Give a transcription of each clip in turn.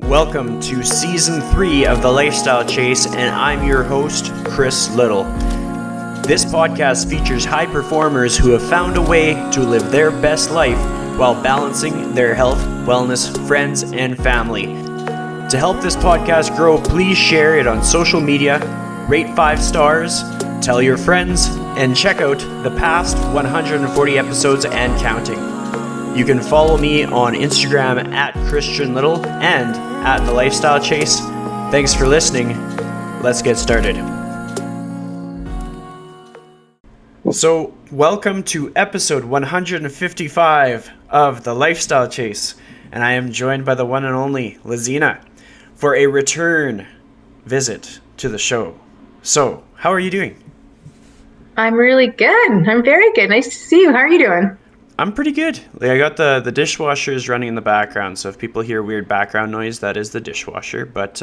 Welcome to Season 3 of The Lifestyle Chase, and I'm your host, Chris Little. This podcast features high performers who have found a way to live their best life while balancing their health, wellness, friends, and family. To help this podcast grow, please share it on social media, rate 5 stars, tell your friends, and check out the past 140 episodes and counting. You can follow me on Instagram at Christian Little and at The Lifestyle Chase. Thanks for listening. Let's get started. So, welcome to episode 155 of The Lifestyle Chase, and I am joined by the one and only Lazina for a return visit to the show. So, how are you doing? I'm really good. I'm very good. Nice to see you. How are you doing? I'm pretty good. I got the dishwashers running in the background, so if people hear weird background noise, that is the dishwasher. But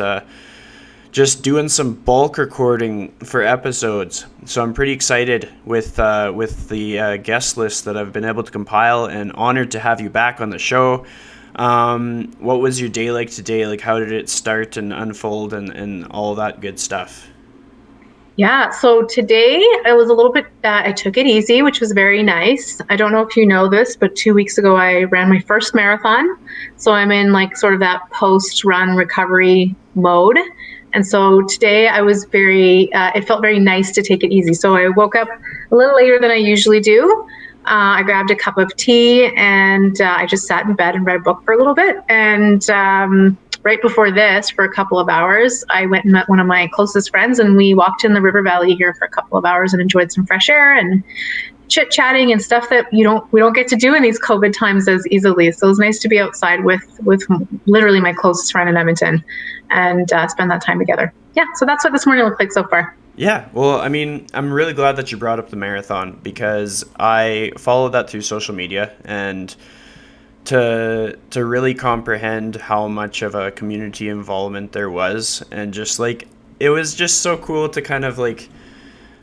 just doing some bulk recording for episodes, so I'm pretty excited with the guest list that I've been able to compile, and honored to have you back on the show. What was your day like today? Like, how did it start and unfold and all that good stuff? Yeah, so today it was a little bit, I took it easy, which was very nice. I don't know if you know this, but 2 weeks ago I ran my first marathon. So I'm in like sort of that post-run recovery mode. And so today I was it felt very nice to take it easy. So I woke up a little later than I usually do. I grabbed a cup of tea and I just sat in bed and read a book for a little bit. And right before this, for a couple of hours, I went and met one of my closest friends, and we walked in the river valley here for a couple of hours and enjoyed some fresh air and chit-chatting and stuff that we don't get to do in these COVID times as easily. So it was nice to be outside with literally my closest friend in Edmonton and spend that time together. Yeah, so that's what this morning looked like so far. Yeah, well, I mean, I'm really glad that you brought up the marathon, because I followed that through social media, and to really comprehend how much of a community involvement there was, and just like, it was just so cool to kind of like,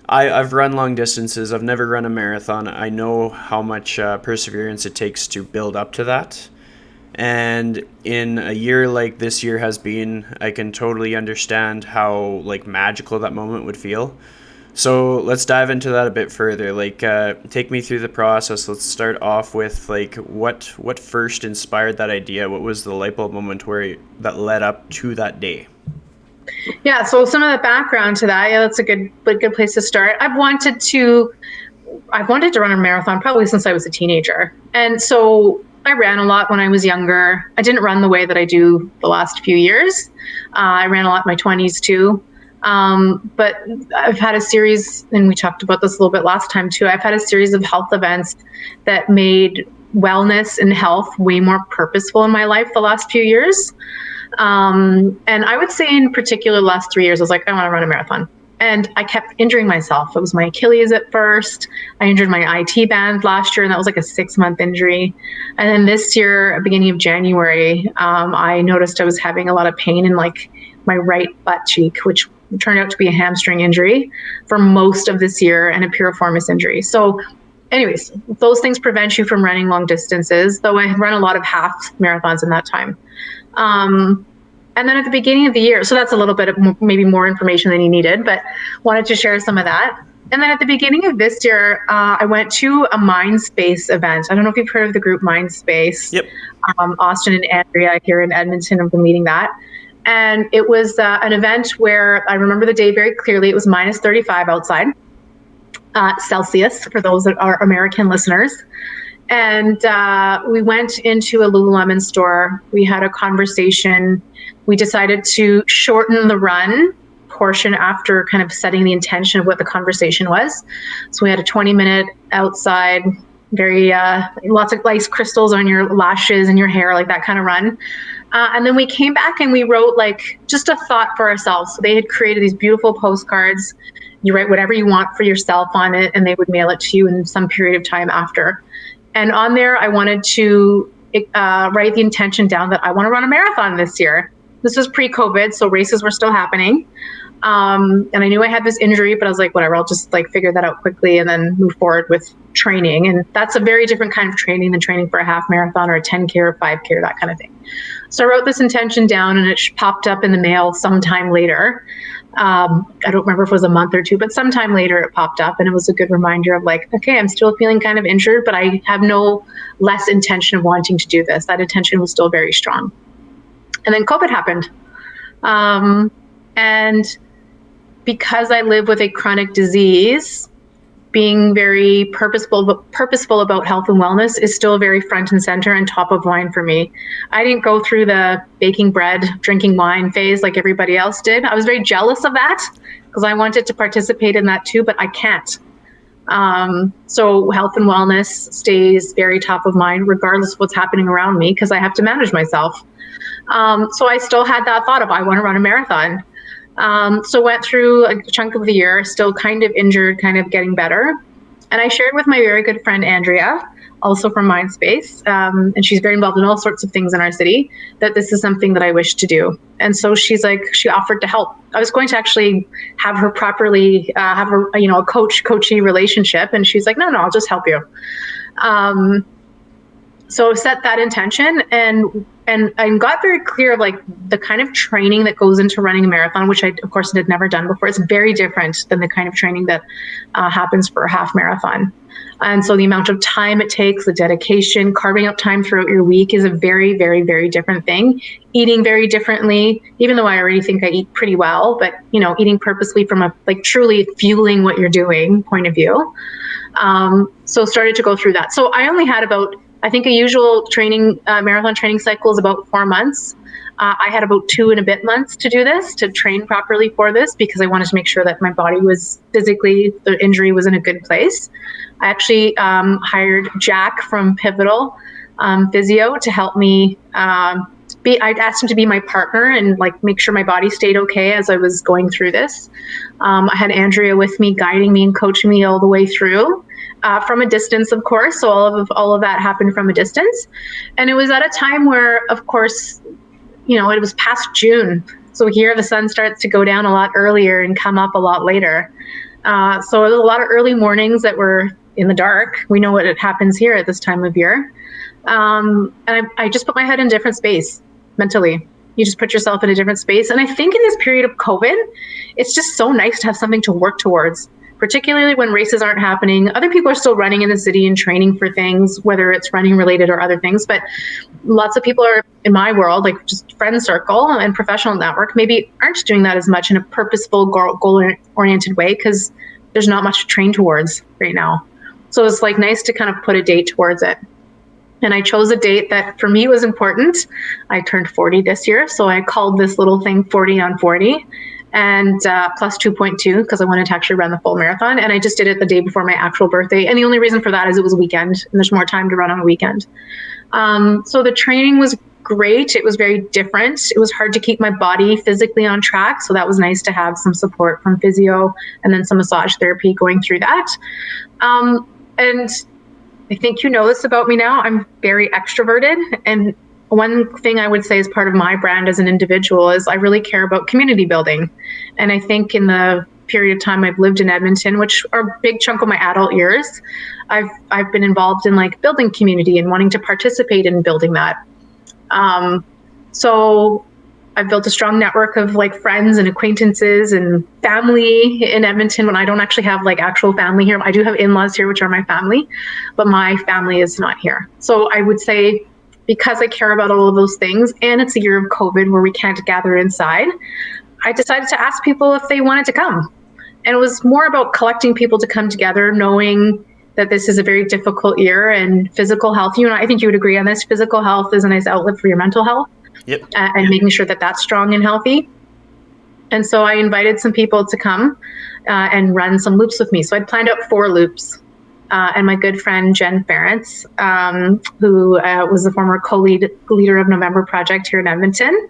I've run long distances, I've never run a marathon, I know how much perseverance it takes to build up to that, and in a year like this year has been, I can totally understand how like magical that moment would feel. So let's dive into that a bit further. Like, take me through the process. Let's start off with like what first inspired that idea. What was the light bulb moment that led up to that day? Yeah, so some of the background to that. Yeah, that's a good place to start. I've wanted to run a marathon probably since I was a teenager, and so I ran a lot when I was younger. I didn't run the way that I do the last few years. I ran a lot in my 20s too. But I've had a series, and we talked about this a little bit last time too, I've had a series of health events that made wellness and health way more purposeful in my life the last few years. And I would say in particular the last 3 years, I was like, I want to run a marathon. And I kept injuring myself. It was my Achilles at first. I injured my IT band last year, and that was like a 6-month injury. And then this year, beginning of January, I noticed I was having a lot of pain in like my right butt cheek, which turned out to be a hamstring injury for most of this year, and a piriformis injury. So anyways, those things prevent you from running long distances, though I had run a lot of half marathons in that time. And then at the beginning of the year, so that's a little bit of maybe more information than you needed, but wanted to share some of that. And then at the beginning of this year, I went to a Mindspace event. I don't know if you've heard of the group Mindspace. Yep. Austin and Andrea here in Edmonton have been leading that. And it was an event where I remember the day very clearly. It was minus 35 outside, Celsius, for those that are American listeners. And we went into a Lululemon store. We had a conversation. We decided to shorten the run portion after kind of setting the intention of what the conversation was. So we had a 20-minute outside, very lots of ice crystals on your lashes and your hair, like that kind of run. And then we came back and we wrote like just a thought for ourselves. So they had created these beautiful postcards. You write whatever you want for yourself on it, and they would mail it to you in some period of time after. And on there, I wanted to write the intention down that I want to run a marathon this year. This was pre-COVID, so races were still happening. And I knew I had this injury, but I was like, whatever, I'll just like figure that out quickly and then move forward with training. And that's a very different kind of training than training for a half marathon or a 10K or 5K or that kind of thing. So I wrote this intention down, and it popped up in the mail sometime later. I don't remember if it was a month or two, but sometime later it popped up, and it was a good reminder of like, okay, I'm still feeling kind of injured, but I have no less intention of wanting to do this. That intention was still very strong. And then COVID happened. And because I live with a chronic disease, being very purposeful about health and wellness is still very front and center and top of mind for me. I didn't go through the baking bread, drinking wine phase like everybody else did. I was very jealous of that because I wanted to participate in that too, but I can't. So health and wellness stays very top of mind regardless of what's happening around me because I have to manage myself. So I still had that thought of I want to run a marathon. So went through a chunk of the year, still kind of injured, kind of getting better. And I shared with my very good friend, Andrea, also from Mindspace, and she's very involved in all sorts of things in our city, that this is something that I wish to do. And so she's like, she offered to help. I was going to actually have her properly have a coachee relationship. And she's like, no, I'll just help you. So set that intention and I got very clear of like the kind of training that goes into running a marathon, which I, of course, had never done before. It's very different than the kind of training that happens for a half marathon. And so the amount of time it takes, the dedication, carving out time throughout your week is a very, very, very different thing. Eating very differently, even though I already think I eat pretty well, but eating purposely from a like truly fueling what you're doing point of view. So started to go through that. So I only had about, I think a usual training, marathon training cycle is about 4 months. I had about 2 and a bit months to do this, to train properly for this, because I wanted to make sure that my body was physically, the injury was in a good place. I actually hired Jack from Pivotal Physio to help me I'd asked him to be my partner and like make sure my body stayed okay as I was going through this. I had Andrea with me, guiding me and coaching me all the way through. From a distance, of course. So all of that happened from a distance. And it was at a time where, of course, it was past June. So here the sun starts to go down a lot earlier and come up a lot later. So it was a lot of early mornings that were in the dark. We know what happens here at this time of year. And I just put my head in a different space mentally. You just put yourself in a different space. And I think in this period of COVID, it's just so nice to have something to work towards, particularly when races aren't happening. Other people are still running in the city and training for things, whether it's running related or other things. But lots of people are, in my world, like just friend circle and professional network, maybe aren't doing that as much in a purposeful, goal-oriented way because there's not much to train towards right now. So it's like nice to kind of put a date towards it. And I chose a date that for me was important. I turned 40 this year, so I called this little thing 40 on 40. And plus 2.2 because I wanted to actually run the full marathon. And I just did it the day before my actual birthday. And the only reason for that is it was a weekend and there's more time to run on a weekend. So the training was great. It was very different. It was hard to keep my body physically on track. So that was nice to have some support from physio and then some massage therapy going through that. And I think you know this about me now. I'm very extroverted. And one thing I would say as part of my brand as an individual is I really care about community building. And I think in the period of time I've lived in Edmonton, which are a big chunk of my adult years, I've been involved in like building community and wanting to participate in building that. So I've built a strong network of like friends and acquaintances and family in Edmonton when I don't actually have like actual family here. I do have in-laws here, which are my family, but my family is not here. So I would say, because I care about all of those things, and it's a year of COVID where we can't gather inside, I decided to ask people if they wanted to come. And it was more about collecting people to come together, knowing that this is a very difficult year and physical health. I think you would agree on this. Physical health is a nice outlet for your mental health. Yep. And making sure that that's strong and healthy. And so I invited some people to come and run some loops with me. So I'd planned out 4 loops. And my good friend, Jen Ferentz, who was the former leader of November Project here in Edmonton.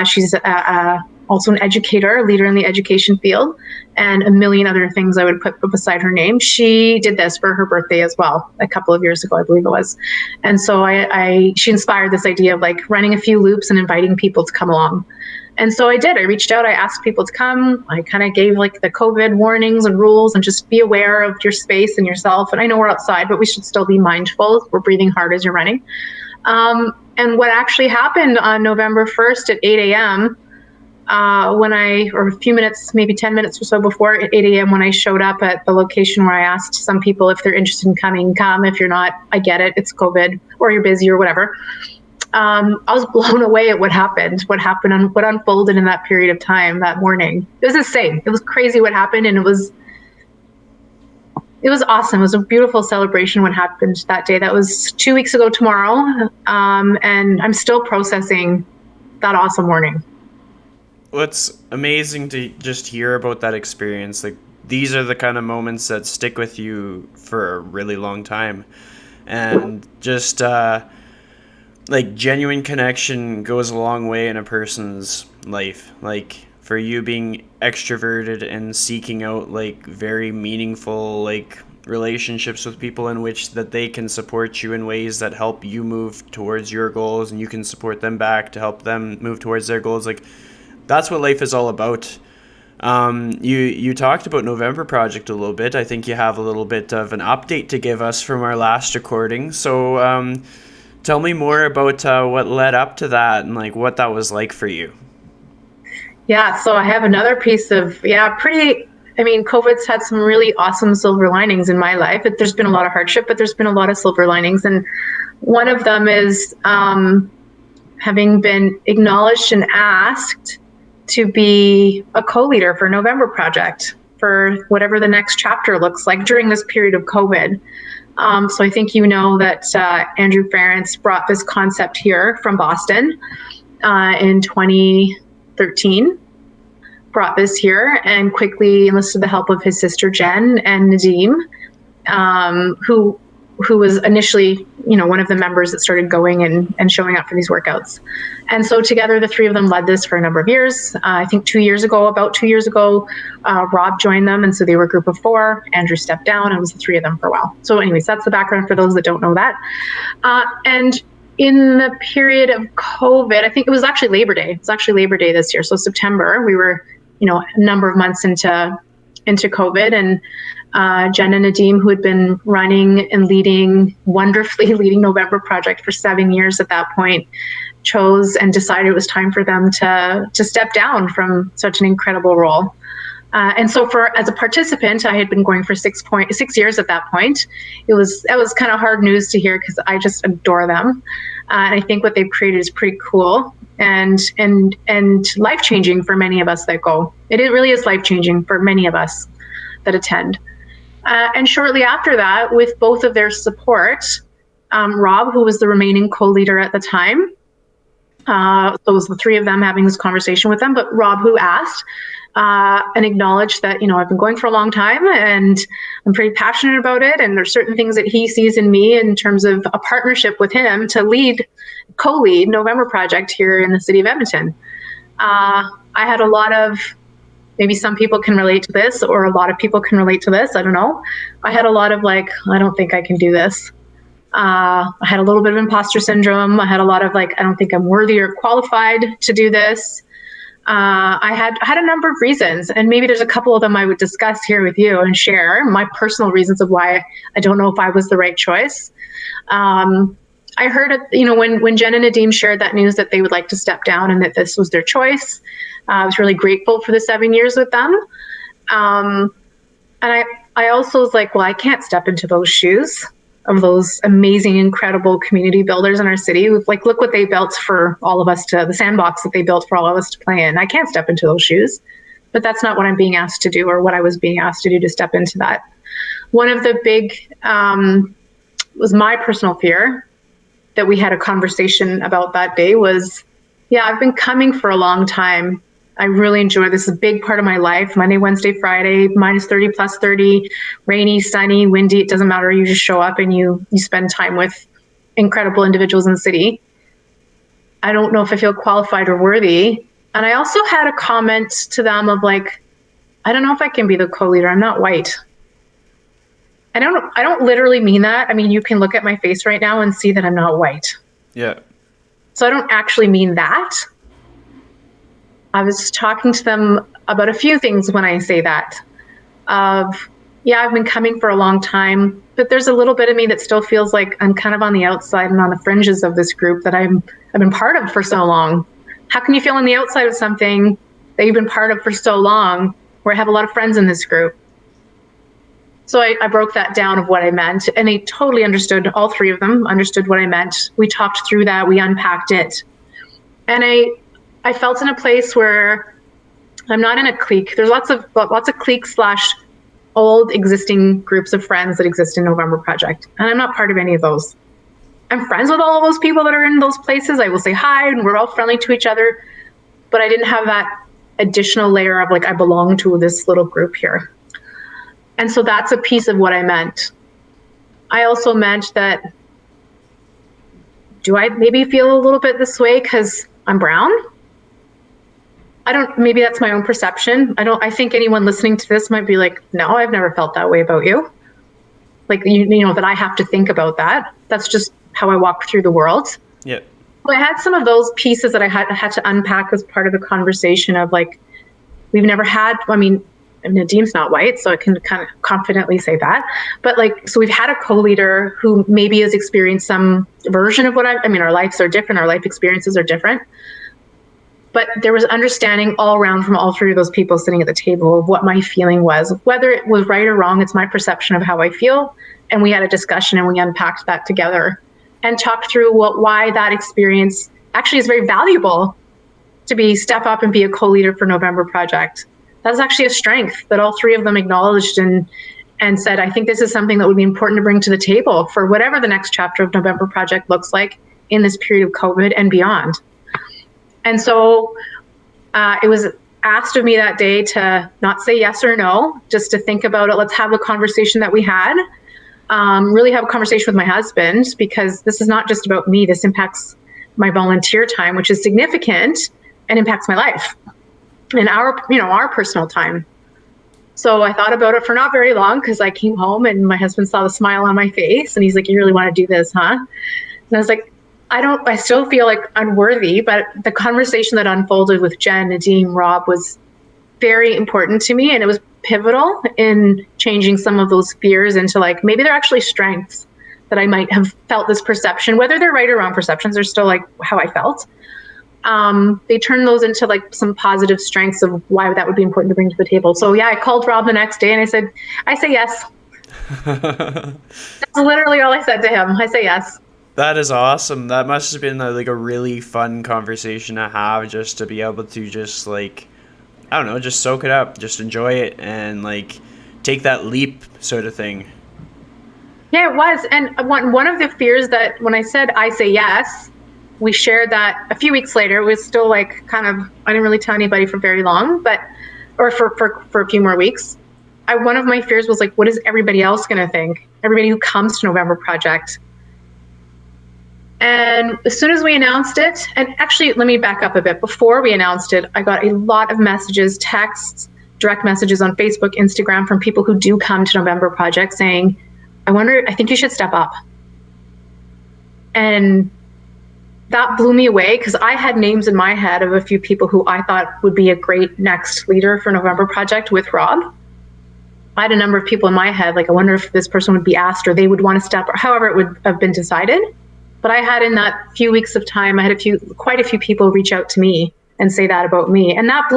She's also an educator, a leader in the education field, and a million other things I would put beside her name. She did this for her birthday as well, a couple of years ago, I believe it was. And so she inspired this idea of like running a few loops and inviting people to come along. And so I did. I reached out. I asked people to come. I kind of gave like the COVID warnings and rules and just be aware of your space and yourself. And I know we're outside, but we should still be mindful. We're breathing hard as you're running. And what actually happened on November 1st at 8 a.m., or a few minutes, maybe 10 minutes or so before 8 a.m., when I showed up at the location where I asked some people if they're interested in coming, come. If you're not, I get it. It's COVID, or you're busy or whatever. I was blown away at what happened and what unfolded in that period of time that morning. It was insane. It was crazy what happened, and it was awesome. It was a beautiful celebration what happened that day. That was 2 weeks ago tomorrow, and I'm still processing that awesome morning. Well, it's amazing to just hear about that experience. Like, these are the kind of moments that stick with you for a really long time. And just, like, genuine connection goes a long way in a person's life. Like, for you being extroverted and seeking out, like, very meaningful, like, relationships with people in which that they can support you in ways that help you move towards your goals, and you can support them back to help them move towards their goals. Like, that's what life is all about. You talked about November Project a little bit. I think you have a little bit of an update to give us from our last recording. So tell me more about what led up to that and like what that was like for you. Yeah, so I have another piece of COVID's had some really awesome silver linings in my life. There's been a lot of hardship, but there's been a lot of silver linings, and one of them is having been acknowledged and asked to be a co-leader for November Project for whatever the next chapter looks like during this period of COVID. So I think you know that Andrew Ference brought this concept here from Boston in 2013, brought this here and quickly enlisted the help of his sister Jen and Nadim, who was initially, one of the members that started going and showing up for these workouts. And so together, the three of them led this for a number of years. I think about 2 years ago, Rob joined them. And so they were a group of 4. Andrew stepped down, and it was the 3 of them for a while. So anyways, that's the background for those that don't know that. And in the period of COVID, I think it was actually Labor Day. It's actually Labor Day this year. So September, we were, a number of months into COVID, and Jen and Nadim, who had been running and wonderfully leading November Project for 7 years at that point, chose and decided it was time for them to step down from such an incredible role. And so as a participant, I had been going for 6 years at that point. It was kind of hard news to hear because I just adore them. And I think what they've created is pretty cool and life-changing for many of us that go. It really is life-changing for many of us that attend. And shortly after that, with both of their support, Rob, who was the remaining co-leader at the time, so it was the 3 of them having this conversation with them, but Rob, who asked and acknowledged that, I've been going for a long time and I'm pretty passionate about it. And there's certain things that he sees in me in terms of a partnership with him to co-lead November Project here in the city of Edmonton. I had a lot of, maybe some people can relate to this, or a lot of people can relate to this. I don't know. I had a lot of I don't think I can do this. I had a little bit of imposter syndrome. I had a lot of I don't think I'm worthy or qualified to do this. I had a number of reasons, and maybe there's a couple of them I would discuss here with you and share my personal reasons of why I don't know if I was the right choice. I heard it, when Jen and Nadim shared that news that they would like to step down and that this was their choice. I was really grateful for the 7 years with them. And I also was like, well, I can't step into those shoes of those amazing, incredible community builders in our city. Look what they built for all of us the sandbox that they built for all of us to play in. I can't step into those shoes, but that's not what I'm being asked to do or what I was being asked to do to step into that. One of the big, was my personal fear that we had a conversation about that day was, I've been coming for a long time. I really enjoy this. Is a big part of my life. Monday, Wednesday, Friday, minus 30, plus 30, rainy, sunny, windy. It doesn't matter. You just show up and you spend time with incredible individuals in the city. I don't know if I feel qualified or worthy. And I also had a comment to them of I don't know if I can be the co-leader. I'm not white. I don't literally mean that. I mean, you can look at my face right now and see that I'm not white. Yeah. So I don't actually mean that. I was talking to them about a few things when I say that. yeah, I've been coming for a long time, but there's a little bit of me that still feels like I'm kind of on the outside and on the fringes of this group that I've been part of for so long. How can you feel on the outside of something that you've been part of for so long, where I have a lot of friends in this group? So I broke that down of what I meant, and they totally understood. All three of them understood what I meant. We talked through that. We unpacked it. And I felt in a place where I'm not in a clique. There's lots of cliques slash old existing groups of friends that exist in November Project, and I'm not part of any of those. I'm friends with all of those people that are in those places. I will say hi, and we're all friendly to each other, but I didn't have that additional layer of like, I belong to this little group here. And so that's a piece of what I meant. I also meant that, do I maybe feel a little bit this way because I'm brown? I don't, maybe that's my own perception. I think anyone listening to this might be like, no, I've never felt that way about you. Like, you know, that I have to think about that. That's just how I walk through the world. Yep. So I had some of those pieces that I had to unpack as part of the conversation of like, we've never had, I mean, Nadim's not white, so I can kind of confidently say that. But like, so we've had a co-leader who maybe has experienced some version of what I mean, our lives are different, our life experiences are different. But there was understanding all around from all three of those people sitting at the table of what my feeling was. Whether it was right or wrong, it's my perception of how I feel. And we had a discussion and we unpacked that together and talked through why that experience actually is very valuable to step up and be a co-leader for November Project. That's actually a strength that all three of them acknowledged and said, I think this is something that would be important to bring to the table for whatever the next chapter of November Project looks like in this period of COVID and beyond. And so it was asked of me that day to not say yes or no, just to think about it. Let's have the conversation that we had, really have a conversation with my husband, because this is not just about me. This impacts my volunteer time, which is significant, and impacts my life and our personal time. So I thought about it for not very long, because I came home and my husband saw the smile on my face and he's like, you really want to do this, huh? And I was like, I still feel like unworthy, but the conversation that unfolded with Jen, Nadim, Rob was very important to me, and it was pivotal in changing some of those fears into like, maybe they're actually strengths that I might have felt this perception, whether they're right or wrong perceptions, they're still like how I felt. They turned those into like some positive strengths of why that would be important to bring to the table. So yeah, I called Rob the next day and I said, I say yes. That's literally all I said to him. I say yes. That is awesome. That must have been like a really fun conversation to have, just to be able to just like, I don't know, just soak it up, just enjoy it, and like take that leap sort of thing. Yeah, it was. And one of the fears that when I said I say yes, we shared that a few weeks later. It was still like kind of, I didn't really tell anybody for very long, or for a few more weeks. One of my fears was like, what is everybody else going to think? Everybody who comes to November Project. And as soon as we announced it, and actually, let me back up a bit. Before we announced it, I got a lot of messages, texts, direct messages on Facebook, Instagram from people who do come to November Project saying, I think you should step up. And that blew me away, because I had names in my head of a few people who I thought would be a great next leader for November Project with Rob. I had a number of people in my head, like, I wonder if this person would be asked or they would want to step, or however it would have been decided. But I had, in that few weeks of time, I had quite a few people reach out to me and say that about me. And that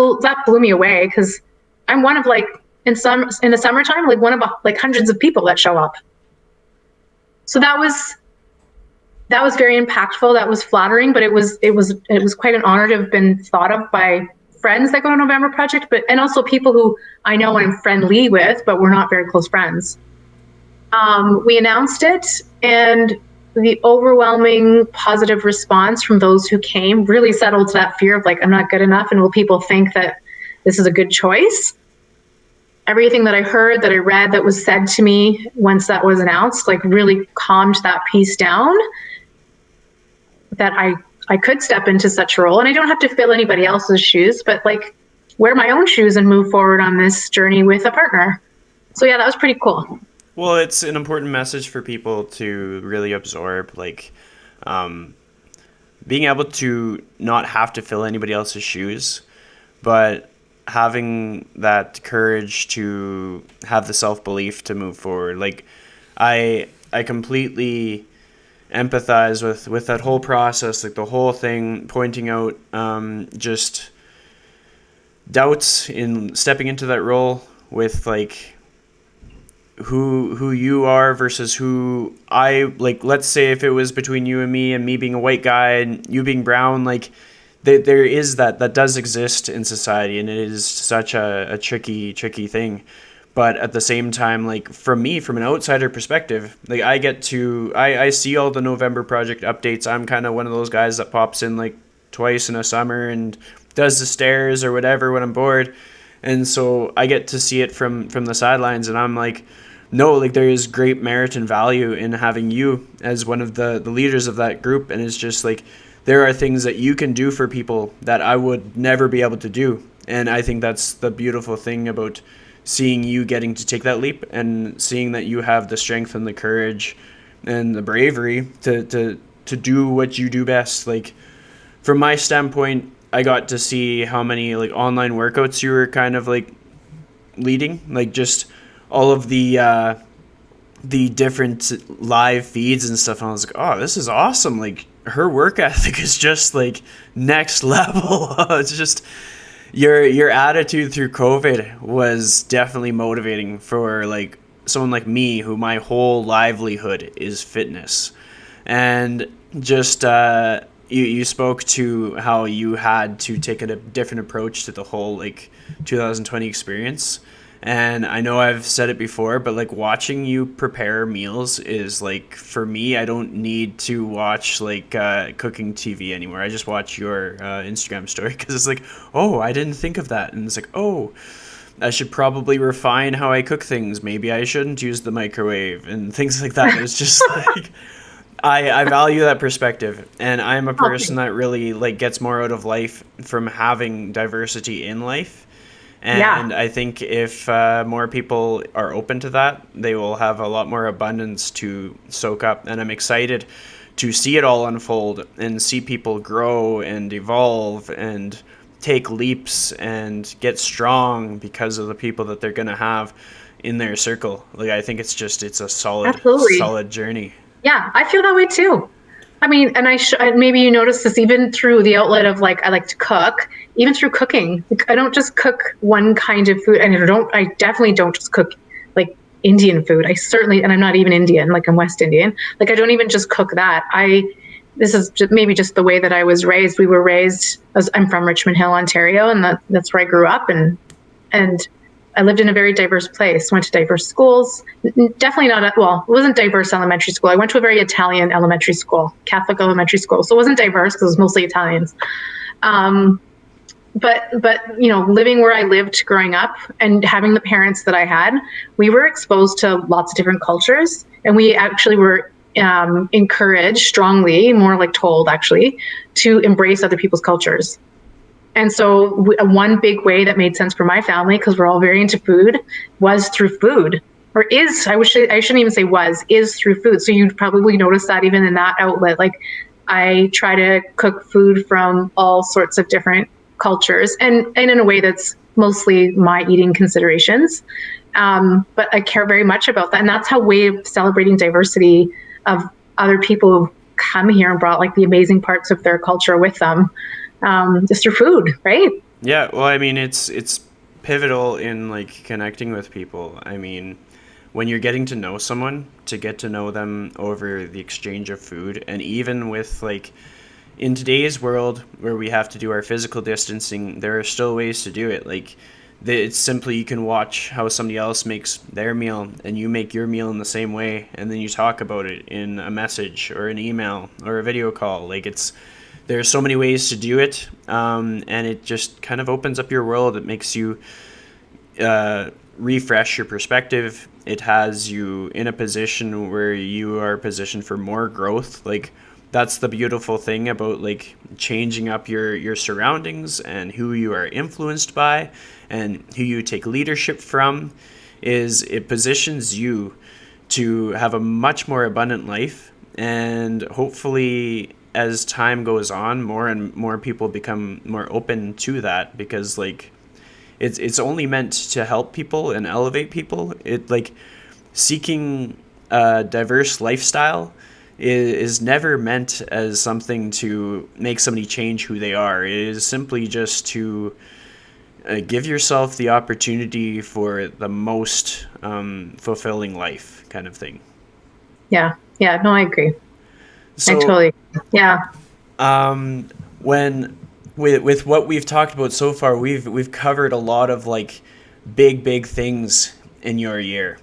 blew me away, because I'm one of like, in the summertime, like one of like hundreds of people that show up. So that was very impactful. That was flattering, but it was quite an honor to have been thought of by friends that go to November Project, and also people who I know I'm friendly with, but we're not very close friends. We announced it, and the overwhelming positive response from those who came really settled that fear of like, I'm not good enough, and will people think that this is a good choice? Everything that I heard, that I read, that was said to me once that was announced, like really calmed that piece down, that I could step into such a role, and I don't have to fill anybody else's shoes, but like wear my own shoes and move forward on this journey with a partner. So yeah, that was pretty cool. Well, it's an important message for people to really absorb, like being able to not have to fill anybody else's shoes, but having that courage to have the self-belief to move forward. Like I completely empathize with that whole process, like the whole thing, pointing out just doubts in stepping into that role with like who you are versus who I like. Let's say if it was between you and me being a white guy and you being brown, like there is that does exist in society, and it is such a tricky thing. But at the same time, like from me, from an outsider perspective, like I see all the November Project updates. I'm kind of one of those guys that pops in like twice in a summer and does the stairs or whatever when I'm bored. And so I get to see it from the sidelines, and I'm like, no, like there is great merit and value in having you as one of the leaders of that group. And it's just like there are things that you can do for people that I would never be able to do. And I think that's the beautiful thing about seeing you getting to take that leap and seeing that you have the strength and the courage and the bravery to do what you do best. Like from my standpoint, I got to see how many like online workouts you were kind of like leading, like just all of the different live feeds and stuff. And I was like, oh, this is awesome. Like her work ethic is just like next level. It's just your attitude through COVID was definitely motivating for like someone like me who my whole livelihood is fitness. And just you spoke to how you had to take a different approach to the whole like 2020 experience. And I know I've said it before, but like watching you prepare meals is like, for me, I don't need to watch like cooking TV anymore. I just watch your Instagram story because it's like, oh, I didn't think of that. And it's like, oh, I should probably refine how I cook things. Maybe I shouldn't use the microwave and things like that. It's just like, I value that perspective. And I'm a person that really like gets more out of life from having diversity in life. And I think if more people are open to that, they will have a lot more abundance to soak up. And I'm excited to see it all unfold and see people grow and evolve and take leaps and get strong because of the people that they're going to have in their circle. Like I think it's a solid journey. Yeah, I feel that way too. I mean, and maybe you notice this even through the outlet of like, I like to cook, even through cooking. Like, I don't just cook one kind of food, and I definitely don't just cook like Indian food. And I'm not even Indian, like I'm West Indian. Like I don't even just cook that. This is maybe just the way that I was raised. We were raised, I'm from Richmond Hill, Ontario, and that's where I grew up. And I lived in a very diverse place, went to diverse schools. Definitely not, it wasn't diverse elementary school. I went to a very Italian elementary school, Catholic elementary school. So it wasn't diverse because it was mostly Italians. But living where I lived growing up and having the parents that I had, we were exposed to lots of different cultures. And we actually were encouraged strongly, more like told actually, to embrace other people's cultures. And so one big way that made sense for my family, because we're all very into food, was through food. Or is, I shouldn't even say was, is through food. So you'd probably notice that even in that outlet. Like I try to cook food from all sorts of different cultures and in a way that's mostly my eating considerations. But I care very much about that. And that's how way of celebrating diversity of other people who've come here and brought like the amazing parts of their culture with them. Just through food, right? Yeah, well, I mean, it's pivotal in like connecting with people. I mean, when you're getting to know someone, to get to know them over the exchange of food, and even with like in today's world where we have to do our physical distancing, there are still ways to do it. Like it's simply you can watch how somebody else makes their meal and you make your meal in the same way, and then you talk about it in a message or an email or a video call. Like there's so many ways to do it, and it just kind of opens up your world. It makes you refresh your perspective. It has you in a position where you are positioned for more growth. Like that's the beautiful thing about like changing up your surroundings and who you are influenced by and who you take leadership from, is it positions you to have a much more abundant life. And hopefully as time goes on, more and more people become more open to that, because like it's only meant to help people and elevate people. It like seeking a diverse lifestyle is never meant as something to make somebody change who they are. It is simply just to give yourself the opportunity for the most fulfilling life, kind of thing. Yeah. Yeah. No, I agree. So, I totally, yeah. When with what we've talked about so far, we've covered a lot of like big things in your year.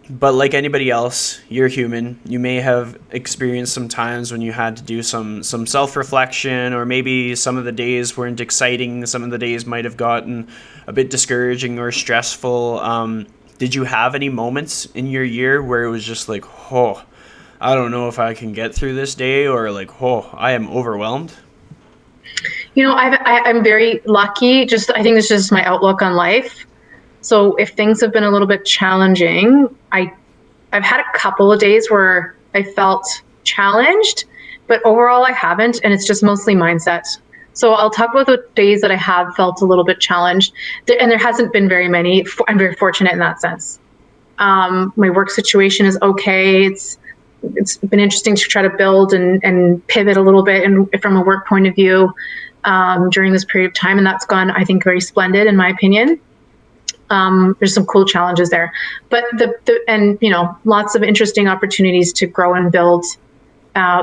But like anybody else, you're human. You may have experienced some times when you had to do some self-reflection, or maybe some of the days weren't exciting. Some of the days might have gotten a bit discouraging or stressful. Did you have any moments in your year where it was just like, oh, I don't know if I can get through this day, or like, oh, I am overwhelmed? I'm very lucky. I think it's just my outlook on life. So if things have been a little bit challenging, I've had a couple of days where I felt challenged, but overall I haven't, and it's just mostly mindset. So I'll talk about the days that I have felt a little bit challenged, and there hasn't been very many. I'm very fortunate in that sense. My work situation is okay. It's been interesting to try to build and pivot a little bit and from a work point of view during this period of time, and that's gone, I think, very splendid in my opinion. There's some cool challenges there, but lots of interesting opportunities to grow and build.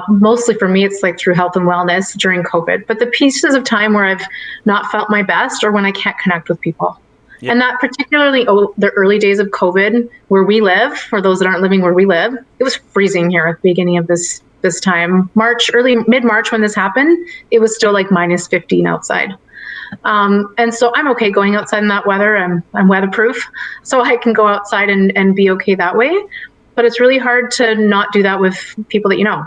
Mostly for me, it's like through health and wellness during COVID, but the pieces of time where I've not felt my best or when I can't connect with people. Yep. And that particularly the early days of COVID where we live, for those that aren't living where we live, it was freezing here at the beginning of this time. Mid-March when this happened, it was still like minus 15 outside. And so I'm okay going outside in that weather. I'm weatherproof, so I can go outside and be okay that way. But it's really hard to not do that with people that you know.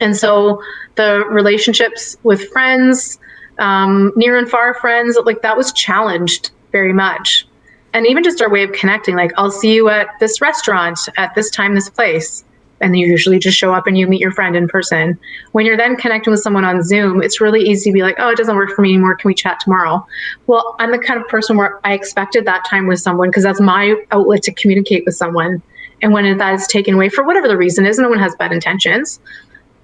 And so the relationships with friends, near and far friends, like that was challenged very much. And even just our way of connecting, like I'll see you at this restaurant at this time, this place. And you usually just show up and you meet your friend in person. When you're then connecting with someone on Zoom, it's really easy to be like, oh, it doesn't work for me anymore. Can we chat tomorrow? Well, I'm the kind of person where I expected that time with someone because that's my outlet to communicate with someone. And when that is taken away for whatever the reason is, no one has bad intentions,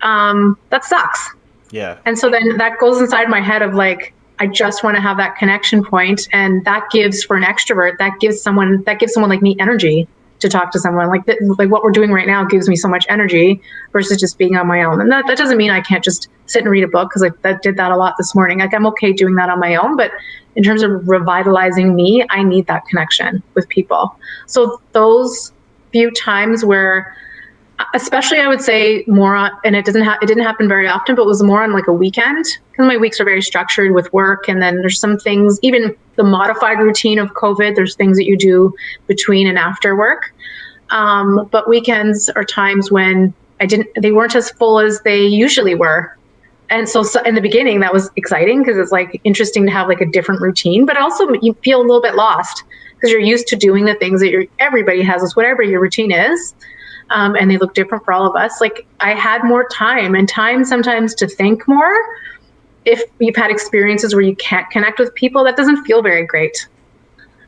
that sucks. Yeah. And so then that goes inside my head of like, I just want to have that connection point, and that gives, for an extrovert, that gives someone like me energy to talk to someone. Like what we're doing right now gives me so much energy versus just being on my own. And that doesn't mean I can't just sit and read a book, because I did that a lot this morning. Like I'm okay doing that on my own, but in terms of revitalizing me, I need that connection with people. So those few times where, especially I would say more on, and it didn't happen very often, but it was more on like a weekend, because my weeks are very structured with work. And then there's some things, even the modified routine of COVID, there's things that you do between and after work. But weekends are times when they weren't as full as they usually were. And so in the beginning, that was exciting because it's like interesting to have like a different routine, but also you feel a little bit lost because you're used to doing the things that everybody has, is whatever your routine is. And they look different for all of us. Like I had more time sometimes to think more. If you've had experiences where you can't connect with people, that doesn't feel very great.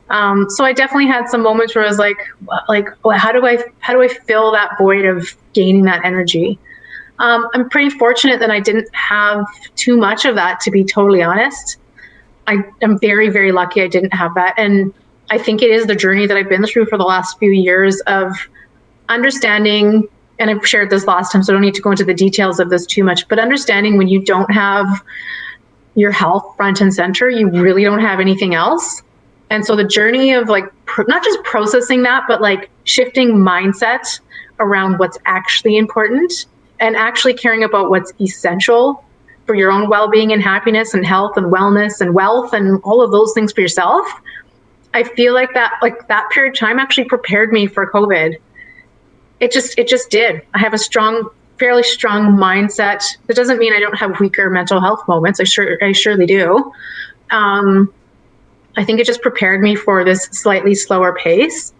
So I definitely had some moments where I was like, well, how do I fill that void of gaining that energy? I'm pretty fortunate that I didn't have too much of that, to be totally honest. I am very, very lucky I didn't have that. And I think it is the journey that I've been through for the last few years of understanding, and I've shared this last time, so I don't need to go into the details of this too much, but understanding when you don't have your health front and center, you really don't have anything else. And so the journey of like, not just processing that, but like shifting mindset around what's actually important and actually caring about what's essential for your own well-being and happiness and health and wellness and wealth and all of those things for yourself. I feel like that period of time actually prepared me for COVID. It just did. I have a fairly strong mindset. That doesn't mean I don't have weaker mental health moments. I surely do. I think it just prepared me for this slightly slower pace.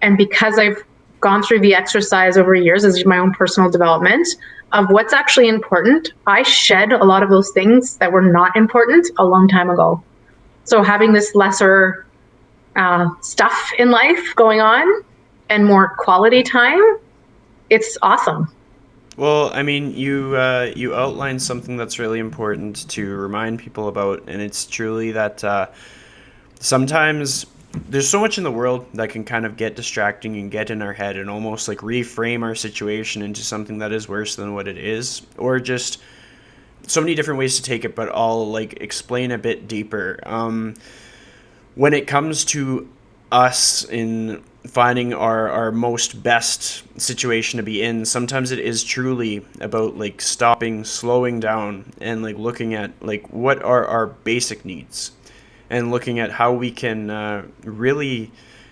And because I've gone through the exercise over years as my own personal development of what's actually important, I shed a lot of those things that were not important a long time ago. So having this lesser stuff in life going on and more quality time, it's awesome. Well, I mean, you outlined something that's really important to remind people about, and it's truly that sometimes there's so much in the world that can kind of get distracting and get in our head and almost like reframe our situation into something that is worse than what it is, or just so many different ways to take it. But I'll like explain a bit deeper. When it comes to us in finding our most best situation to be in, sometimes it is truly about like stopping, slowing down, and like looking at like what are our basic needs, and looking at how we can really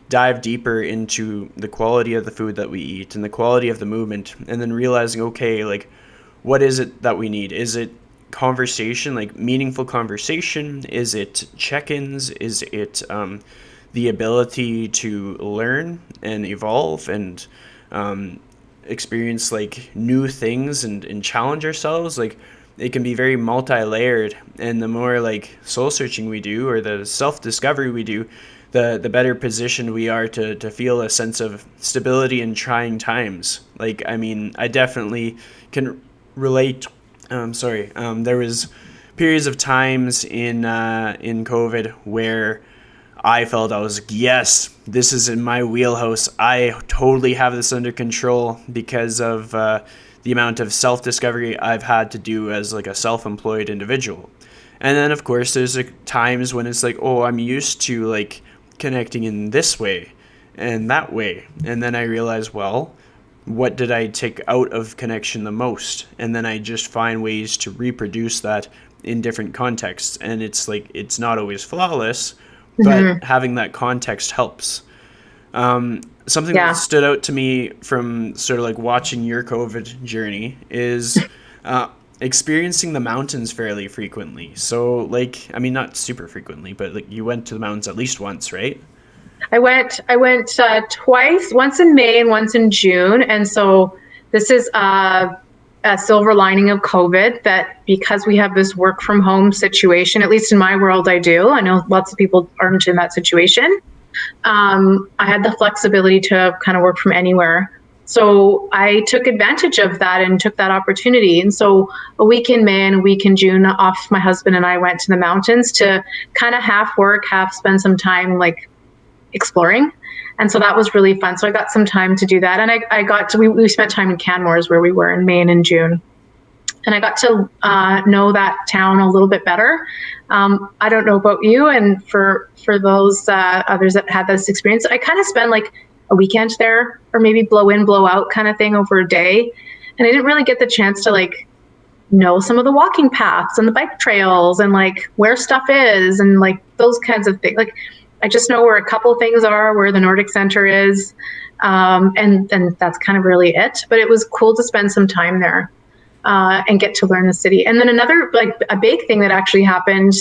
dive deeper into the quality of the food that we eat and the quality of the movement, and then realizing, okay, like what is it that we need? Is it conversation, like meaningful conversation? Is it check-ins? Is it the ability to learn and evolve and experience like new things and challenge ourselves? Like it can be very multi-layered, and the more like soul searching we do or the self-discovery we do, the better positioned we are to feel a sense of stability in trying times. Like, I mean, I definitely can relate. There was periods of times in COVID where I felt I was like, yes, this is in my wheelhouse. I totally have this under control because of the amount of self-discovery I've had to do as like a self-employed individual. And then of course there's like times when it's like, oh, I'm used to like connecting in this way and that way. And then I realize, well, what did I take out of connection the most? And then I just find ways to reproduce that in different contexts. And it's like, it's not always flawless, but having that context helps. Something that Yeah. stood out to me from sort of like watching your COVID journey is experiencing the mountains fairly frequently. So like, I mean, not super frequently, but like you went to the mountains at least once, right? I went twice, once in May and once in June. And so this is a silver lining of COVID, that because we have this work from home situation, at least in my world, I do. I know lots of people aren't in that situation. I had the flexibility to kind of work from anywhere. So I took advantage of that and took that opportunity. And so a week in May and a week in June off, my husband and I went to the mountains to kind of half work, half spend some time like exploring. And so that was really fun. So I got some time to do that. And I got to, we spent time in Canmores where we were in May and in June. And I got to know that town a little bit better. I don't know about you, and for those others that had this experience, I kind of spent like a weekend there, or maybe blow in, blow out kind of thing over a day. And I didn't really get the chance to like know some of the walking paths and the bike trails and like where stuff is and like those kinds of things. Like I just know where a couple things are, where the Nordic Center is, and that's kind of really it. But it was cool to spend some time there. And get to learn the city. And then another, like a big thing that actually happened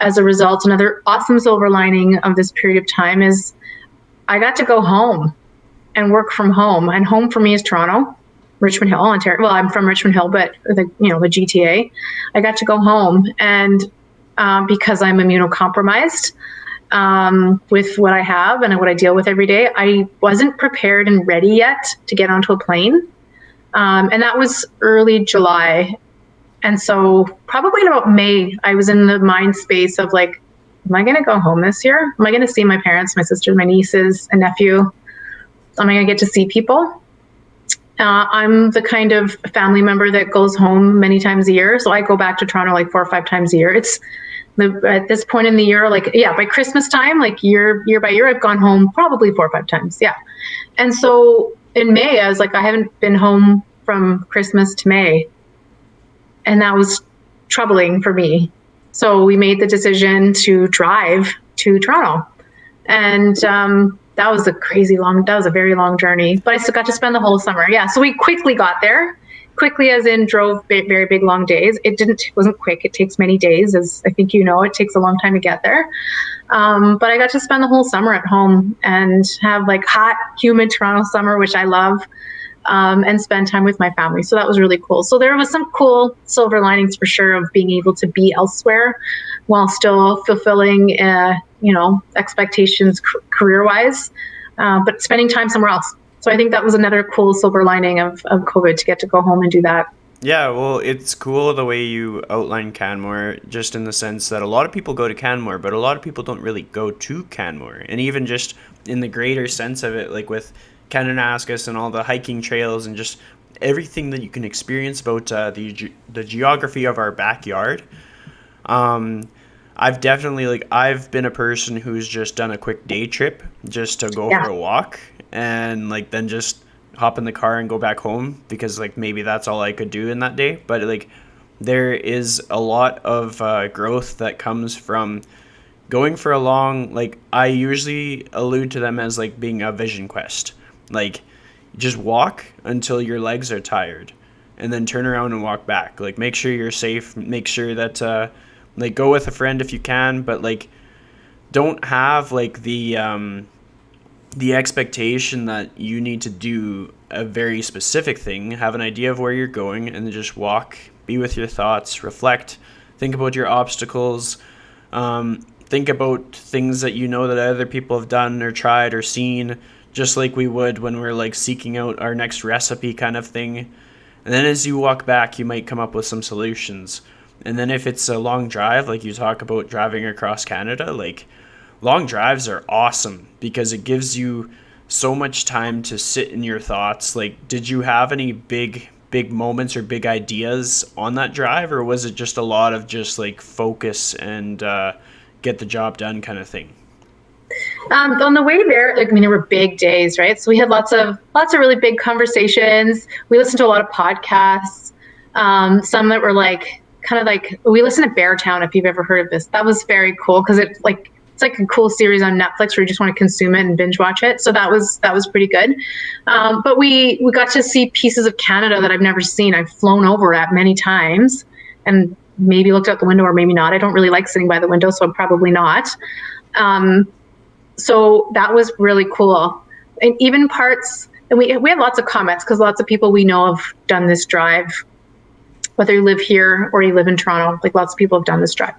as a result, another awesome silver lining of this period of time, is I got to go home and work from home. And home for me is Toronto, Richmond Hill, Ontario. Well, I'm from Richmond Hill, but the GTA. I got to go home, and because I'm immunocompromised with what I have and what I deal with every day, I wasn't prepared and ready yet to get onto a plane. And that was early July. And so probably in about May, I was in the mind space of like, am I going to go home this year? Am I going to see my parents, my sisters, my nieces, and nephew? Am I going to get to see people? I'm the kind of family member that goes home many times a year. So I go back to Toronto like 4 or 5 times a year. At this point in the year, like, yeah, by Christmas time, like year by year, I've gone home probably 4 or 5 times. Yeah. And so in May, I was like, I haven't been home from Christmas to May. And that was troubling for me. So we made the decision to drive to Toronto. And that was a very long journey, but I still got to spend the whole summer. Yeah. So we quickly got there, quickly as in drove very big, long days. It wasn't quick. It takes many days, as I think it takes a long time to get there. But I got to spend the whole summer at home and have like hot, humid Toronto summer, which I love. and spend time with my family. So that was really cool. So there was some cool silver linings for sure of being able to be elsewhere while still fulfilling, expectations career-wise, but spending time somewhere else. So I think that was another cool silver lining of COVID, to get to go home and do that. Yeah, well, it's cool the way you outline Canmore, just in the sense that a lot of people go to Canmore, but a lot of people don't really go to Canmore. And even just in the greater sense of it, like with Kananaskis and all the hiking trails and just everything that you can experience about the geography of our backyard. I've definitely, like, I've been a person who's just done a quick day trip just to go for a walk, and like then just hop in the car and go back home, because like maybe that's all I could do in that day. But like there is a lot of growth that comes from going for a long, like I usually allude to them as like being a vision quest. Like just walk until your legs are tired and then turn around and walk back. Like make sure you're safe, make sure that like go with a friend if you can, but like don't have like the expectation that you need to do a very specific thing. Have an idea of where you're going and then just walk, be with your thoughts, reflect, think about your obstacles, think about things that you know that other people have done or tried or seen, just like we would when we're like seeking out our next recipe kind of thing. And then as you walk back, you might come up with some solutions. And then if it's a long drive, like you talk about driving across Canada, like long drives are awesome because it gives you so much time to sit in your thoughts. Like, did you have any big moments or big ideas on that drive, or was it just a lot of just like focus and get the job done kind of thing? On the way there, like, I mean, there were big days, right? So we had lots of really big conversations. We listened to a lot of podcasts. Some that were like kind of like, we listened to Beartown, if you've ever heard of this. That was very cool because it's like a cool series on Netflix where you just want to consume it and binge watch it. So that was pretty good. But we got to see pieces of Canada that I've never seen. I've flown over at many times and maybe looked out the window or maybe not. I don't really like sitting by the window, so I'm probably not. So that was really cool. And even parts, and we had lots of comments because lots of people we know have done this drive, whether you live here or you live in Toronto, like lots of people have done this drive.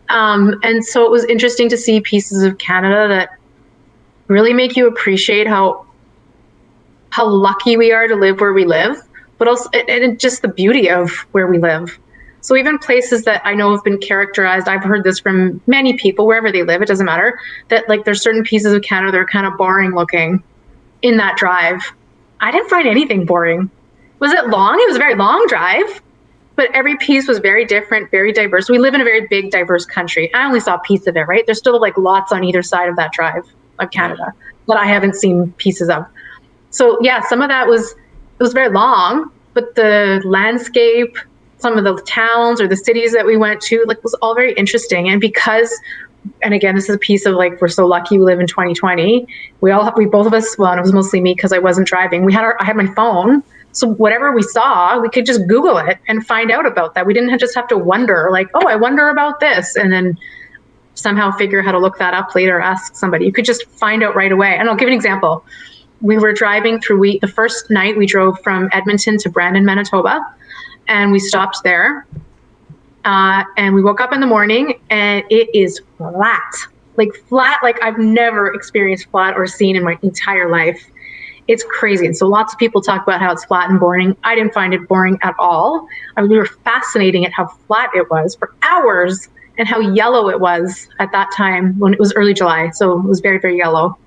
And so it was interesting to see pieces of Canada that really make you appreciate how lucky we are to live where we live, but also and just the beauty of where we live. So even places that I know have been characterized, I've heard this from many people, wherever they live, it doesn't matter, that like there's certain pieces of Canada that are kind of boring looking in that drive. I didn't find anything boring. Was it long? It was a very long drive. But every piece was very different, very diverse. We live in a very big, diverse country. I only saw a piece of it, right? There's still like lots on either side of that drive of Canada that I haven't seen pieces of. So yeah, some of that it was very long, but the landscape, some of the towns or the cities that we went to, like was all very interesting. And again, this is a piece of like, we're so lucky we live in 2020. We both of us, well, and it was mostly me because I wasn't driving. I had my phone. So whatever we saw, we could just Google it and find out about that. We didn't just have to wonder, like, oh, I wonder about this, and then somehow figure how to look that up later, ask somebody. You could just find out right away. And I'll give an example. We were driving through, the first night we drove from Edmonton to Brandon, Manitoba, and we stopped there. And we woke up in the morning, and it is flat, like I've never experienced flat or seen in my entire life. It's crazy. And so lots of people talk about how it's flat and boring. I didn't find it boring at all. We were fascinating at how flat it was for hours and how yellow it was at that time when it was early July. So it was very, very yellow.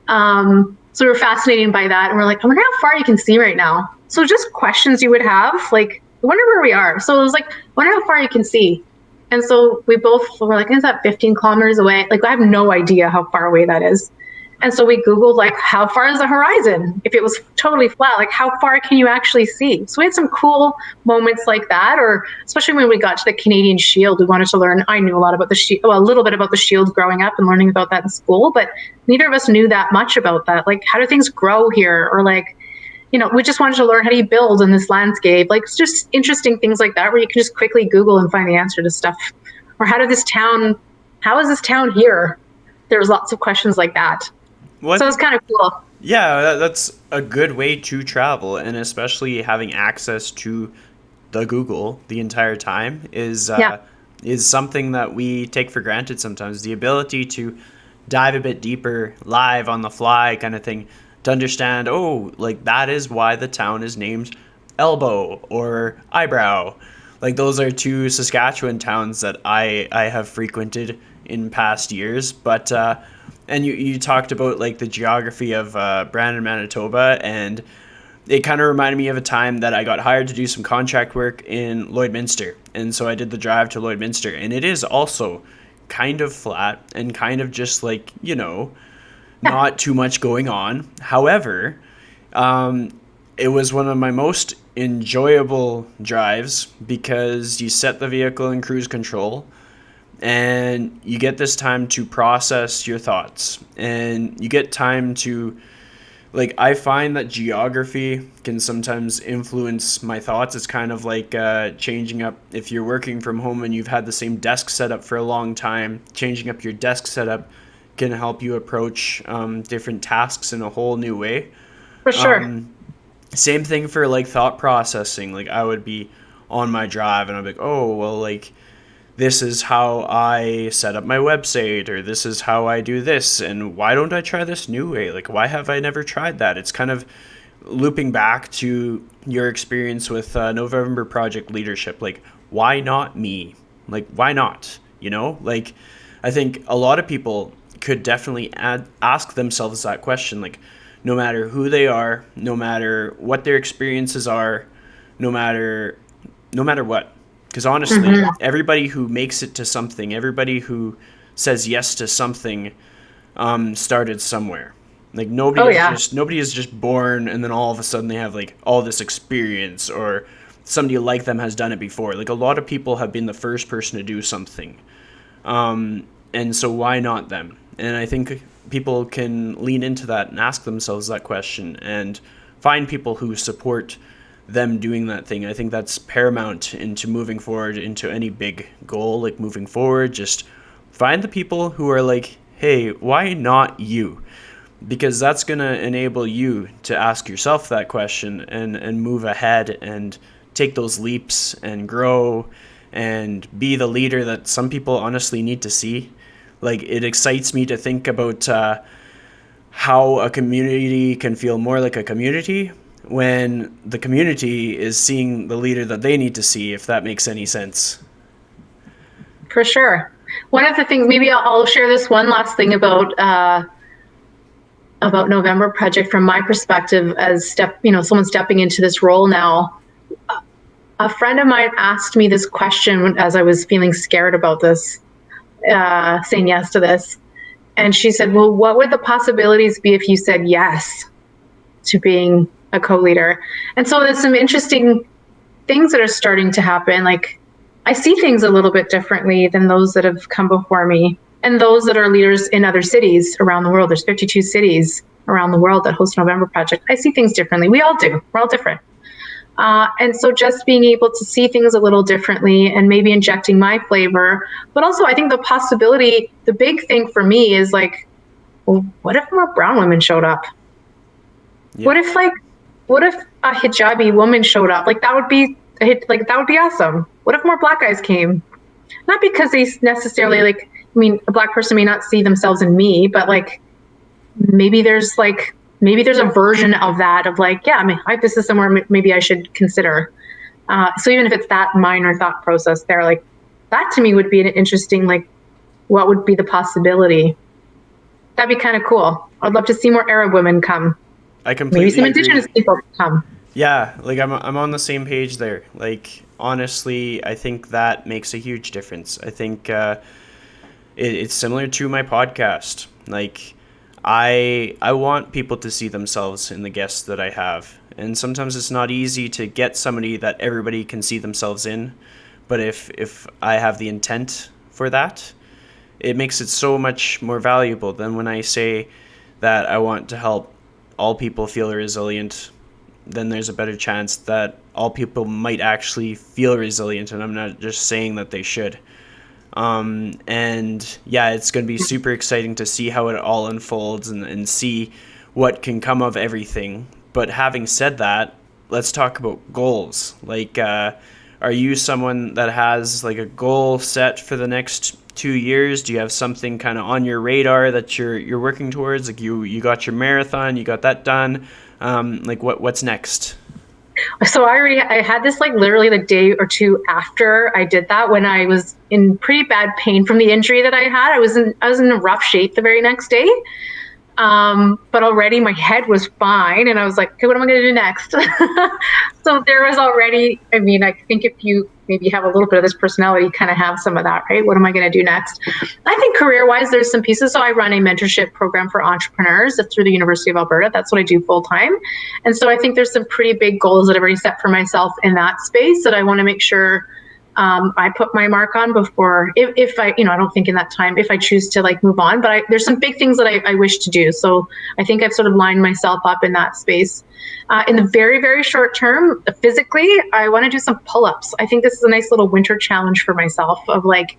So we were fascinated by that. And we're like, I wonder how far you can see right now. So just questions you would have, like, I wonder where we are. So it was like, I wonder how far you can see. And so we both were like, is that 15 kilometers away? Like, I have no idea how far away that is. And so we Googled, like, how far is the horizon? If it was totally flat, like, how far can you actually see? So we had some cool moments like that, or especially when we got to the Canadian Shield, we wanted to learn. I knew a lot about the Shield, well, a little bit about the Shield growing up and learning about that in school, but neither of us knew that much about that. Like, how do things grow here? Or like, we just wanted to learn how do you build in this landscape? Like, it's just interesting things like that where you can just quickly Google and find the answer to stuff. Or how is this town here? There was lots of questions like that. So it's kind of cool. Yeah, that's a good way to travel, and especially having access to the Google the entire time Yeah, is something that we take for granted sometimes. The ability to dive a bit deeper, live on the fly kind of thing, to understand, oh, like that is why the town is named Elbow or Eyebrow. Like those are two Saskatchewan towns that I have frequented in past years, but and you talked about like the geography of Brandon, Manitoba, and it kind of reminded me of a time that I got hired to do some contract work in Lloydminster. And so I did the drive to Lloydminster. And it is also kind of flat and kind of just like, yeah, not too much going on. However, it was one of my most enjoyable drives because you set the vehicle in cruise control and you get this time to process your thoughts and you get time to like I find that geography can sometimes influence my thoughts. It's kind of like changing up if you're working from home and you've had the same desk setup for a long time. Changing up your desk setup can help you approach different tasks in a whole new way. for sure. Same thing for like thought processing. Like I would be on my drive and I'd be like, oh well, like this is how I set up my website, or this is how I do this, and why don't I try this new way? Like, why have I never tried that? It's kind of looping back to your experience with November Project leadership. Like, why not me? Like, why not? Like, I think a lot of people could definitely ask themselves that question. Like, no matter who they are, no matter what their experiences are, no matter no matter what. Because honestly, Hmm. everybody who makes it to something, everybody who says yes to something, started somewhere. Like Oh yeah, nobody is just born and then all of a sudden they have like all this experience or somebody like them has done it before. Like a lot of people have been the first person to do something, and so why not them? And I think people can lean into that and ask themselves that question and find people who support them doing that thing. I think that's paramount into moving forward into any big goal, like moving forward. Just find the people who are like, hey, why not you? Because that's going to enable you to ask yourself that question and move ahead and take those leaps and grow and be the leader that some people honestly need to see. Like, it excites me to think about how a community can feel more like a community when the community is seeing the leader that they need to see, if that makes any sense. for sure. One of the things, maybe I'll share this one last thing about November Project from my perspective as someone stepping into this role now. A friend of mine asked me this question as I was feeling scared about this, saying yes to this. And she said, well, what would the possibilities be if you said yes to being a co-leader? And so there's some interesting things that are starting to happen. Like I see things a little bit differently than those that have come before me and those that are leaders in other cities around the world. There's 52 cities around the world that host November Project. I see things differently. We all do. We're all different. And so just being able to see things a little differently and maybe injecting my flavor. But also, I think the possibility, the big thing for me is like, well, what if more brown women showed up? Yeah. What if what if a hijabi woman showed up? Like that would be that would be awesome. What if more black guys came? Not because they necessarily like. I mean, a black person may not see themselves in me, but maybe there's maybe there's a version of that of like, yeah, I mean, this is somewhere maybe I should consider. So even if it's that minor thought process there, like that to me would be an interesting what would be the possibility? That'd be kind of cool. I'd love to see more Arab women come. I Maybe some completely agree. indigenous people come. Yeah, like I'm on the same page there. Like honestly, I think that makes a huge difference. I think it's similar to my podcast. Like I want people to see themselves in the guests that I have. And sometimes it's not easy to get somebody that everybody can see themselves in, but if I have the intent for that, it makes it so much more valuable than when I say that I want to help all people feel resilient. Then there's a better chance that all people might actually feel resilient, and I'm not just saying that they should. And yeah, it's going to be super exciting to see how it all unfolds and see what can come of everything. But having said that, let's talk about goals. Like, are you someone that has like a goal set for the next 2 years? Do you have something kind of on your radar that you're working towards? Like you got your marathon, you got that done. Like what's next? So I had this like literally the day or two after I did that, when I was in pretty bad pain from the injury that I had. I was in a rough shape the very next day. But already my head was fine, and I was like, okay, what am I going to do next? So there was already, I mean, I think if you maybe have a little bit of this personality, you kind of have some of that, right? What am I going to do next? I think career-wise, there's some pieces. So I run a mentorship program for entrepreneurs through the University of Alberta. That's what I do full time. And so I think there's some pretty big goals that I've already set for myself in that space that I want to make sure I put my mark on before, if I, I don't think in that time, if I choose to like move on, but there's some big things that I wish to do. So I think I've sort of lined myself up in that space. In the very, very short term, physically, I want to do some pull-ups. I think this is a nice little winter challenge for myself of like,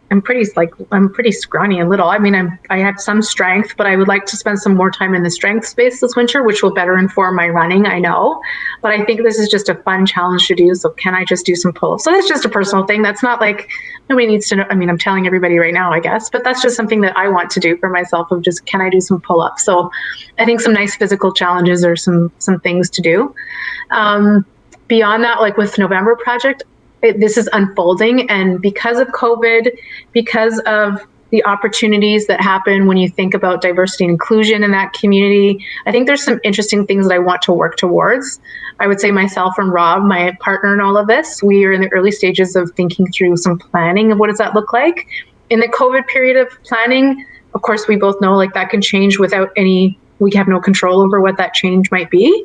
I'm pretty scrawny and little. I mean, I have some strength, but I would like to spend some more time in the strength space this winter, which will better inform my running, I know. But I think this is just a fun challenge to do. So can I just do some pull-ups? So that's just a personal thing. That's not like nobody needs to know. I mean, I'm telling everybody right now, I guess, but that's just something that I want to do for myself of just, can I do some pull-ups? So I think some nice physical challenges are some things to do. Beyond that, like with November Project, this is unfolding, and because of COVID, because of the opportunities that happen when you think about diversity and inclusion in that community, I think there's some interesting things that I want to work towards. I would say myself and Rob, my partner in all of this, we are in the early stages of thinking through some planning of what does that look like. In the COVID period of planning, of course, we both know like that can change without any, we have no control over what that change might be.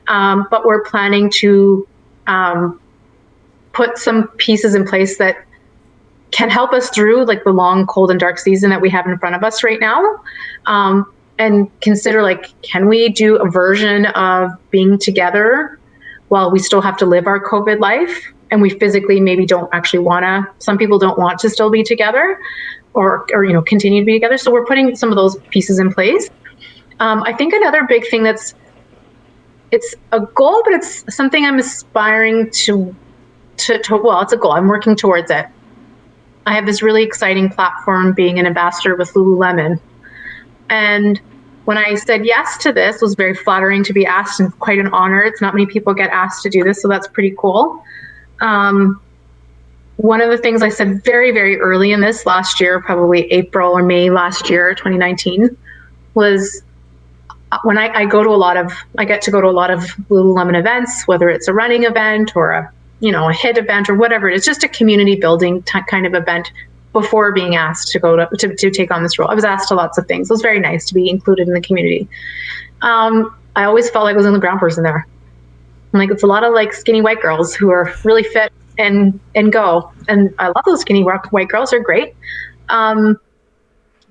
But we're planning to put some pieces in place that can help us through like the long, cold and dark season that we have in front of us right now. And consider like, can we do a version of being together while we still have to live our COVID life? And we physically maybe don't actually some people don't want to still be together or continue to be together. So we're putting some of those pieces in place. I think another big thing it's a goal, but it's something I'm aspiring to well, it's a goal. I'm working towards it. I have this really exciting platform being an ambassador with Lululemon. And when I said yes to this, it was very flattering to be asked and quite an honor. It's not many people get asked to do this, so that's pretty cool. One of the things I said very, very early in this last year, probably April or May last year, 2019, was when I get to go to a lot of Lululemon events, whether it's a running event or a HIIT event or whatever it is, just a community building kind of event before being asked to go to take on this role. I was asked to lots of things. It was very nice to be included in the community. I always felt like I was in the ground person there. Like, it's a lot of like skinny white girls who are really fit and go. And I love those skinny white girls. They're great.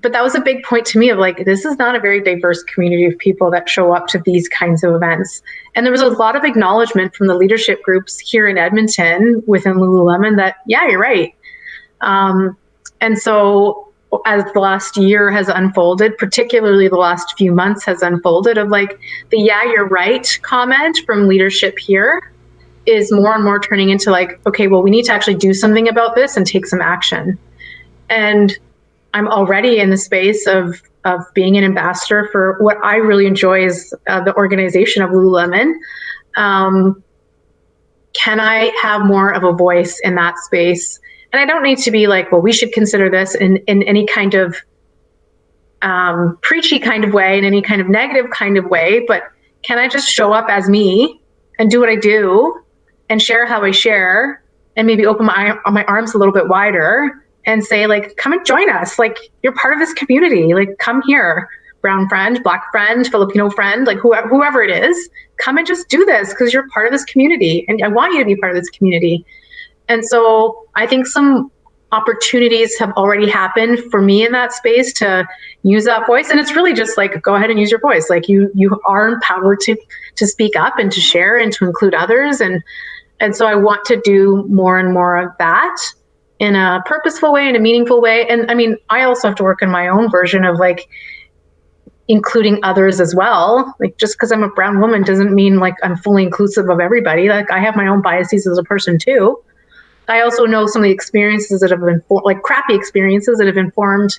But that was a big point to me of like, this is not a very diverse community of people that show up to these kinds of events. And there was a lot of acknowledgement from the leadership groups here in Edmonton within Lululemon that, yeah, you're right. And so as the last year has unfolded, particularly the last few months has unfolded, of like the, yeah, you're right comment from leadership here is more and more turning into like, okay, well, we need to actually do something about this and take some action. And I'm already in the space of being an ambassador for what I really enjoy is the organization of Lululemon. Can I have more of a voice in that space? And I don't need to be like, well, we should consider this in any kind of preachy kind of way, in any kind of negative kind of way, but can I just show up as me and do what I do and share how I share and maybe open my arms a little bit wider and say like, come and join us. Like, you're part of this community. Like, come here, brown friend, black friend, Filipino friend, like whoever it is, come and just do this because you're part of this community. And I want you to be part of this community. And so I think some opportunities have already happened for me in that space to use that voice. And it's really just like, go ahead and use your voice. Like you are empowered to speak up and to share and to include others. And so I want to do more and more of that in a purposeful way, in a meaningful way. And I mean, I also have to work in my own version of like, including others as well. Like, just because I'm a brown woman doesn't mean like I'm fully inclusive of everybody. Like, I have my own biases as a person too. I also know some of the experiences that have been like crappy experiences that have informed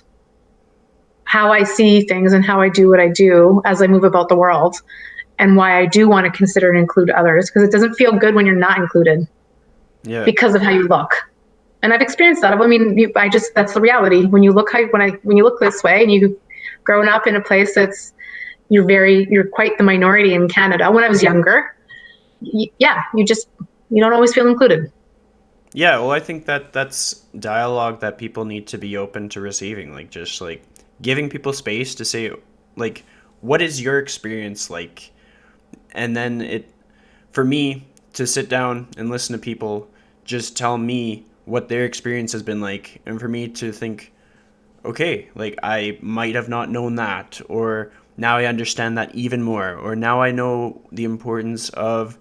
how I see things and how I do what I do as I move about the world, and why I do want to consider and include others, because it doesn't feel good when you're not included because of how you look. And I've experienced that. I mean, that's the reality. When you look when you look this way, and you've grown up in a place that's you're quite the minority in Canada. When I was younger, you don't always feel included. Yeah, well, I think that's dialogue that people need to be open to receiving, like just like giving people space to say, like, what is your experience like? And then for me to sit down and listen to people just tell me what their experience has been like, and for me to think, okay, like I might have not known that, or now I understand that even more, or now I know the importance of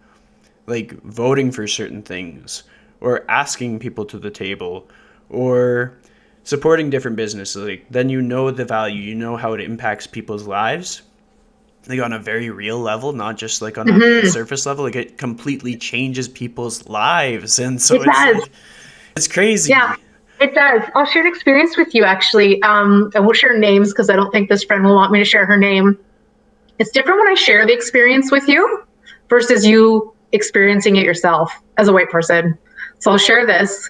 like voting for certain things, or asking people to the table, or supporting different businesses. Like, then you know the value, you know how it impacts people's lives, like on a very real level, not just like on a surface level. Like, it completely changes people's lives, and so it's crazy. Yeah, it does. I'll share an experience with you, actually. I won't share names because I don't think this friend will want me to share her name. It's different when I share the experience with you versus you experiencing it yourself as a white person. So I'll share this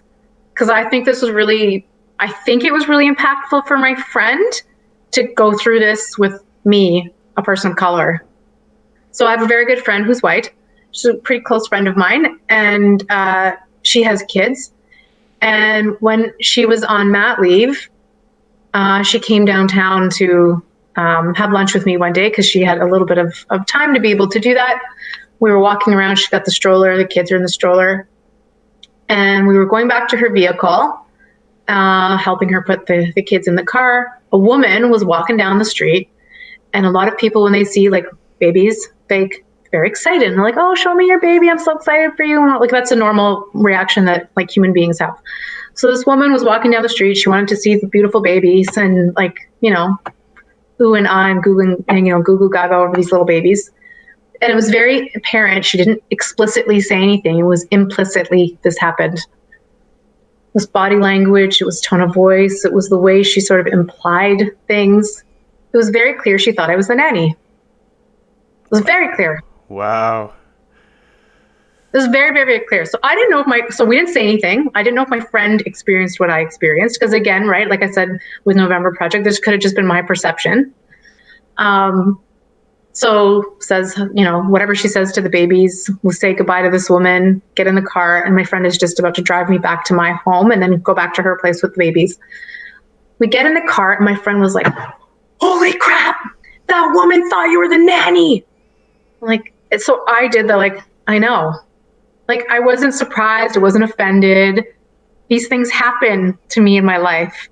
because I think it was really impactful for my friend to go through this with me, a person of color. So I have a very good friend who's white. She's a pretty close friend of mine, and she has kids. And when she was on mat leave, she came downtown to have lunch with me one day because she had a little bit of time to be able to do that. We were walking around. She got the stroller. The kids are in the stroller. And we were going back to her vehicle, helping her put the kids in the car. A woman was walking down the street. And a lot of people, when they see like babies, they're excited. And they're like, oh, show me your baby. I'm so excited for you. Like, that's a normal reaction that like human beings have. So this woman was walking down the street. She wanted to see the beautiful babies, and like, ooh and ah and Googling, and goo goo gaga over these little babies. And it was very apparent. She didn't explicitly say anything. It was implicitly this happened. It was body language. It was tone of voice. It was the way she sort of implied things. It was very clear she thought I was the nanny. It was very clear. Wow. It was very, very, very clear. So I didn't know so we didn't say anything. I didn't know if my friend experienced what I experienced. Because again, right, like I said, with November Project, this could have just been my perception. So says, whatever she says to the babies, we'll say goodbye to this woman, get in the car, and my friend is just about to drive me back to my home and then go back to her place with the babies. We get in the car, and my friend was like, holy crap, that woman thought you were the nanny. Like, so I did the, like, I know. Like, I wasn't surprised. I wasn't offended. These things happen to me in my life.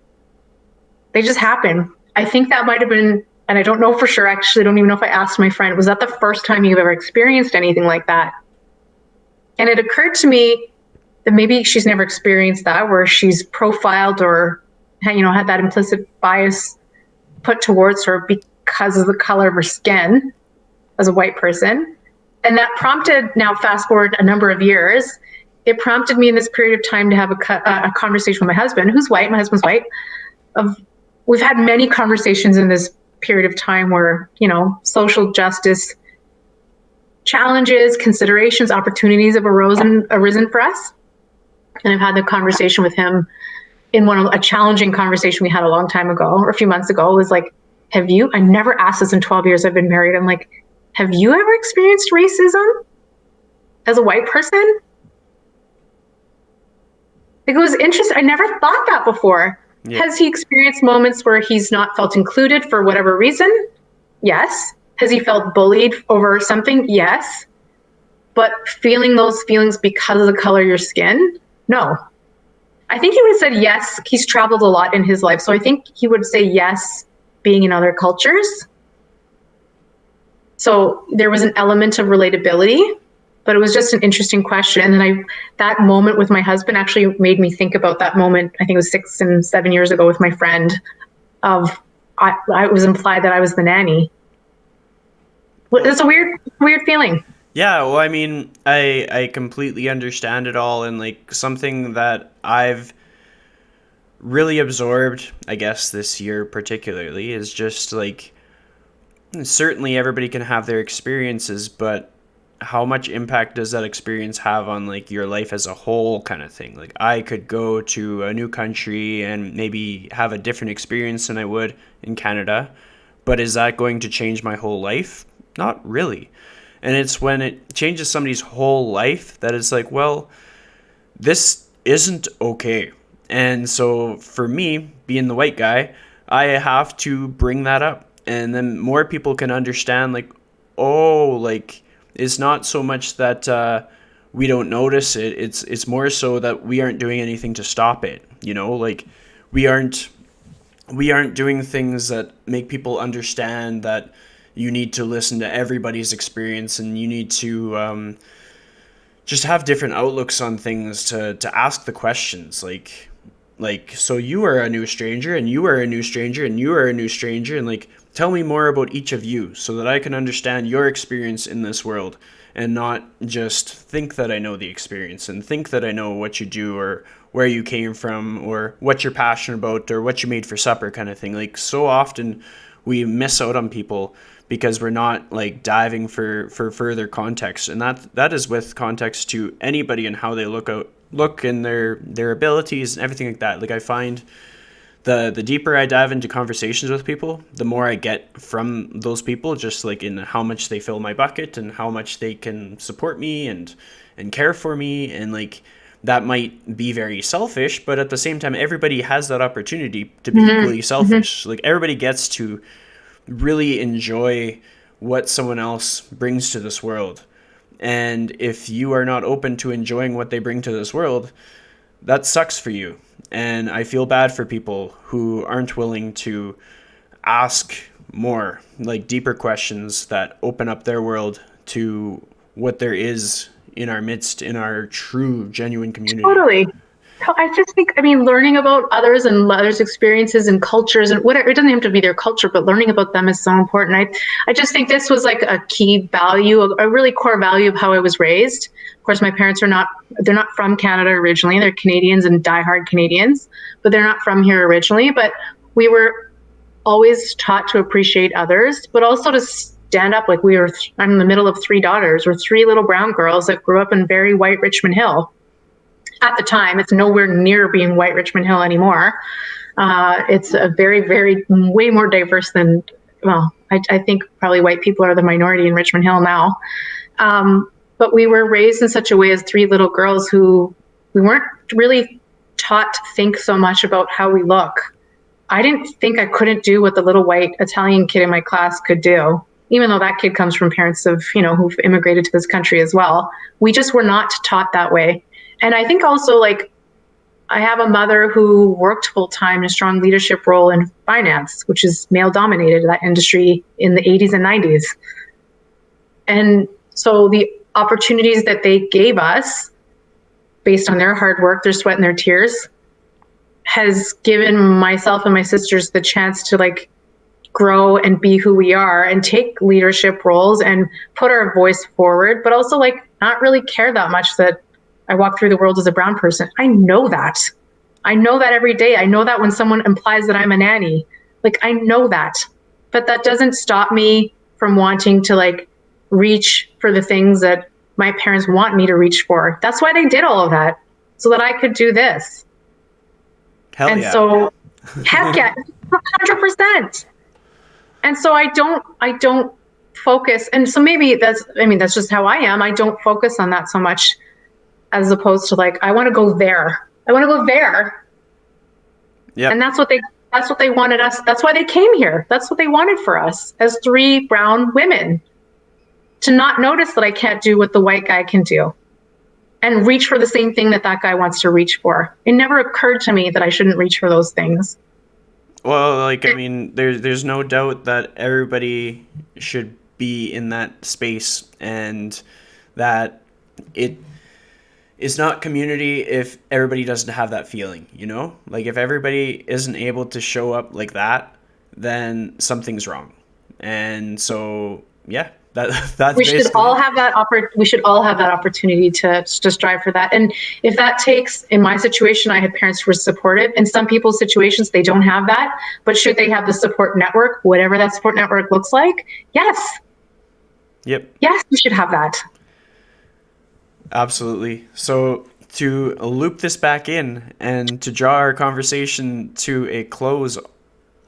They just happen. I think that might have been, and I don't know for sure, actually, I don't even know if I asked my friend, was that the first time you've ever experienced anything like that? And it occurred to me that maybe she's never experienced that, where she's profiled or, had that implicit bias put towards her because of the color of her skin as a white person. And that prompted, now fast forward a number of years, it prompted me in this period of time to have a conversation with my husband, who's white. My husband's white. We've had many conversations in this period of time where, social justice challenges, considerations, opportunities have arisen for us. And I've had the conversation with him in a challenging conversation we had a long time ago, or a few months ago. It was like, I never asked this in 12 years I've been married. I'm like, have you ever experienced racism as a white person? Like, it was interesting. I never thought that before. Yeah. Has he experienced moments where he's not felt included for whatever reason? Yes. Has he felt bullied over something? Yes. But feeling those feelings because of the color of your skin? No. I think he would have said yes. He's traveled a lot in his life. So I think he would say yes, being in other cultures. So there was an element of relatability, but it was just an interesting question. And then that moment with my husband actually made me think about that moment, I think it was 6 and 7 years ago with my friend, of I was implied that I was the nanny. Well, It's a weird feeling. yeah, well, I mean, I completely understand it all, and like something that I've really absorbed, I guess this year particularly, is just like certainly everybody can have their experiences, but how much impact does that experience have on like your life as a whole kind of thing? Like I could go to a new country and maybe have a different experience than I would in Canada, but is that going to change my whole life? Not really. And it's when it changes somebody's whole life that it's like, well, this isn't okay. And so for me, being the white guy, I have to bring that up. And then more people can understand, like, oh, like, it's not so much that we don't notice it. It's more so that we aren't doing anything to stop it. You know, like we aren't we aren't doing things that make people understand that you need to listen to everybody's experience and you need to just have different outlooks on things to ask the questions like so you are a new stranger and you are a new stranger and you are a new stranger and like tell me more about each of you so that I can understand your experience in this world and not just think that I know the experience and think that I know what you do or where you came from or what you're passionate about or what you made for supper kind of thing. Like so often we miss out on people because we're not like diving for further context, and that is with context to anybody and how they look and their abilities and everything like that. Like I find the deeper I dive into conversations with people, the more I get from those people, just like in how much they fill my bucket and how much they can support me and care for me. And like that might be very selfish, but at the same time everybody has that opportunity to be Hmm. equally Hmm. selfish. Like everybody gets to really enjoy what someone else brings to this world. And if you are not open to enjoying what they bring to this world, that sucks for you. And I feel bad for people who aren't willing to ask more, like deeper questions that open up their world to what there is in our midst, in our true, genuine community. Totally. I just think, I mean, learning about others and others' experiences and cultures and whatever, it doesn't have to be their culture, but learning about them is so important. I just think this was like a key value, a really core value of how I was raised. Of course, my parents they're not from Canada originally. They're Canadians and diehard Canadians, but they're not from here originally. But we were always taught to appreciate others, but also to stand up. Like I'm in the middle of three daughters. We're three little brown girls that grew up in very white Richmond Hill at the time. It's nowhere near being white Richmond Hill anymore. It's a very, way more diverse than, well, I think probably white people are the minority in Richmond Hill now. But we were raised in such a way as three little girls who we weren't really taught to think so much about how we look. I didn't think I couldn't do what the little white Italian kid in my class could do, even though that kid comes from parents of, who've immigrated to this country as well. We just were not taught that way. And I think also, like, I have a mother who worked full time in a strong leadership role in finance, which is male dominated, that industry in the 80s and 90s. And so the opportunities that they gave us based on their hard work, their sweat and their tears has given myself and my sisters the chance to like grow and be who we are and take leadership roles and put our voice forward, but also like not really care that much that I walk through the world as a brown person. I know that. I know that every day. I know that when someone implies that I'm a nanny, like I know that. But that doesn't stop me from wanting to like reach for the things that my parents want me to reach for. That's why they did all of that, so that I could do this. Hell And yeah. so, heck yeah, 100%. And so I don't focus. And so maybe that's just how I am. I don't focus on that so much, as opposed to like, I want to go there. I want to go there. Yep. And that's what they wanted us. That's why they came here. That's what they wanted for us as three brown women, to not notice that I can't do what the white guy can do and reach for the same thing that that guy wants to reach for. It never occurred to me that I shouldn't reach for those things. Well, like I mean, there's no doubt that everybody should be in that space, and that it is not community if everybody doesn't have that feeling. You know, like if everybody isn't able to show up like that, then something's wrong. And so, yeah, That's We should basically all it. have that we should all have that opportunity to strive for that. And if that takes, in my situation, I had parents who were supportive. In some people's situations, they don't have that. But should they have the support network, whatever that support network looks like? Yes. Yep. Yes, we should have that. Absolutely. So to loop this back in and to draw our conversation to a close,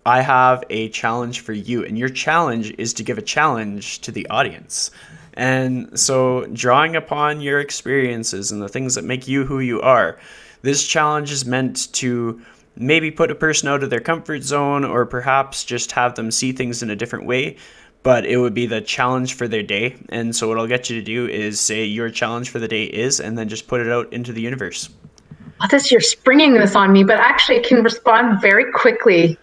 I have a challenge for you, and your challenge is to give a challenge to the audience. And so, drawing upon your experiences and the things that make you who you are, this challenge is meant to maybe put a person out of their comfort zone or perhaps just have them see things in a different way. But it would be the challenge for their day. And so, what I'll get you to do is say your challenge for the day is, and then just put it out into the universe. Well, you're springing this on me, but actually, I can respond very quickly.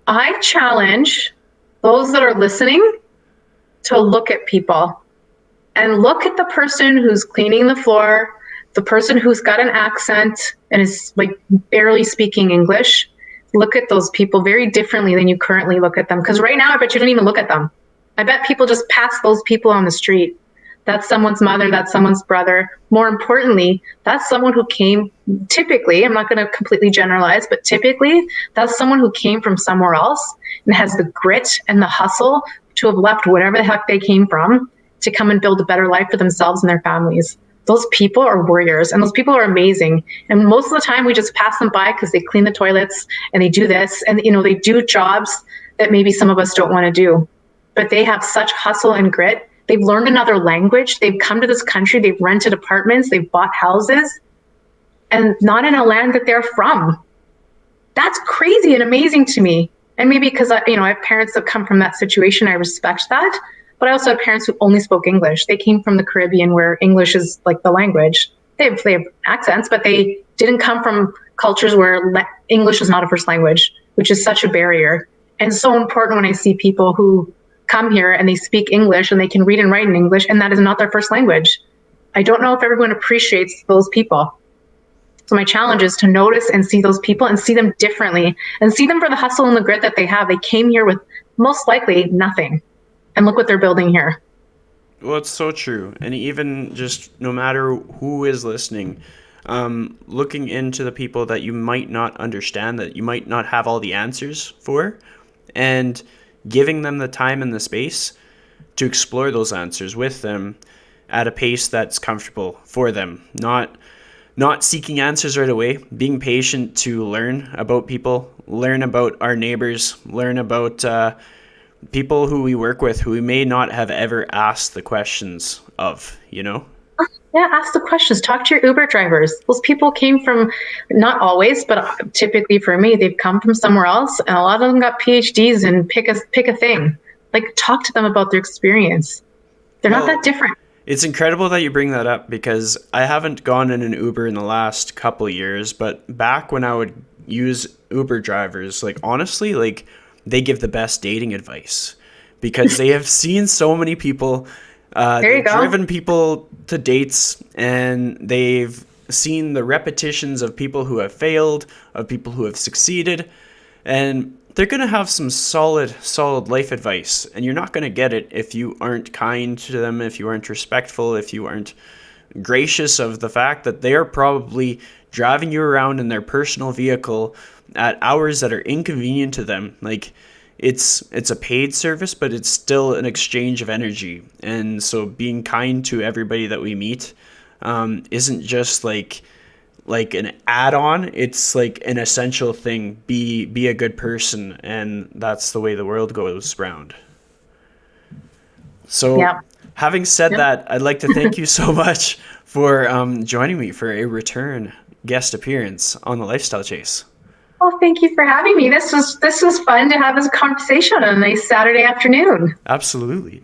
I challenge those that are listening to look at people and look at the person who's cleaning the floor, the person who's got an accent and is like barely speaking English. Look at those people very differently than you currently look at them. Because right now, I bet you don't even look at them. I bet people just pass those people on the street. That's someone's mother, that's someone's brother. More importantly, that's someone who came, typically, I'm not going to completely generalize, but typically, that's someone who came from somewhere else and has the grit and the hustle to have left whatever the heck they came from to come and build a better life for themselves and their families. Those people are warriors, and those people are amazing. And most of the time, we just pass them by because they clean the toilets and they do this, and they do jobs that maybe some of us don't want to do. But they have such hustle and grit. They've learned another language. They've come to this country. They've rented apartments. They've bought houses, and not in a land that they're from. That's crazy and amazing to me. And maybe because I have parents that come from that situation, I respect that. But I also have parents who only spoke English. They came from the Caribbean where English is like the language. They have accents, but they didn't come from cultures where English is not a first language, which is such a barrier. And so important when I see people who come here and they speak English and they can read and write in English, and that is not their first language. I don't know if everyone appreciates those people. So my challenge is to notice and see those people and see them differently and see them for the hustle and the grit that they have. They came here with most likely nothing. And look what they're building here. Well, it's so true. And even just no matter who is listening, looking into the people that you might not understand, that you might not have all the answers for, and giving them the time and the space to explore those answers with them at a pace that's comfortable for them. Not seeking answers right away, being patient to learn about people, learn about our neighbors, learn about people who we work with who we may not have ever asked the questions of. Yeah, ask the questions. Talk to your Uber drivers. Those people came from, not always, but typically for me, they've come from somewhere else, and a lot of them got PhDs and pick a thing. Like, talk to them about their experience. They're not that different. It's incredible that you bring that up, because I haven't gone in an Uber in the last couple of years, but back when I would use Uber drivers, like, honestly, like, they give the best dating advice because they have seen so many people. They've driven people to dates, and they've seen the repetitions of people who have failed, of people who have succeeded, and they're going to have some solid life advice. And you're not going to get it if you aren't kind to them, if you aren't respectful, if you aren't gracious of the fact that they are probably driving you around in their personal vehicle at hours that are inconvenient to them. Like, it's a paid service, but it's still an exchange of energy. And so being kind to everybody that we meet isn't just like an add-on. It's like an essential thing. Be a good person, and that's the way the world goes round. So having said that, I'd like to thank you so much for joining me for a return guest appearance on the Lifestyle Chase. Well, thank you for having me. This was fun to have this conversation on a nice Saturday afternoon. Absolutely.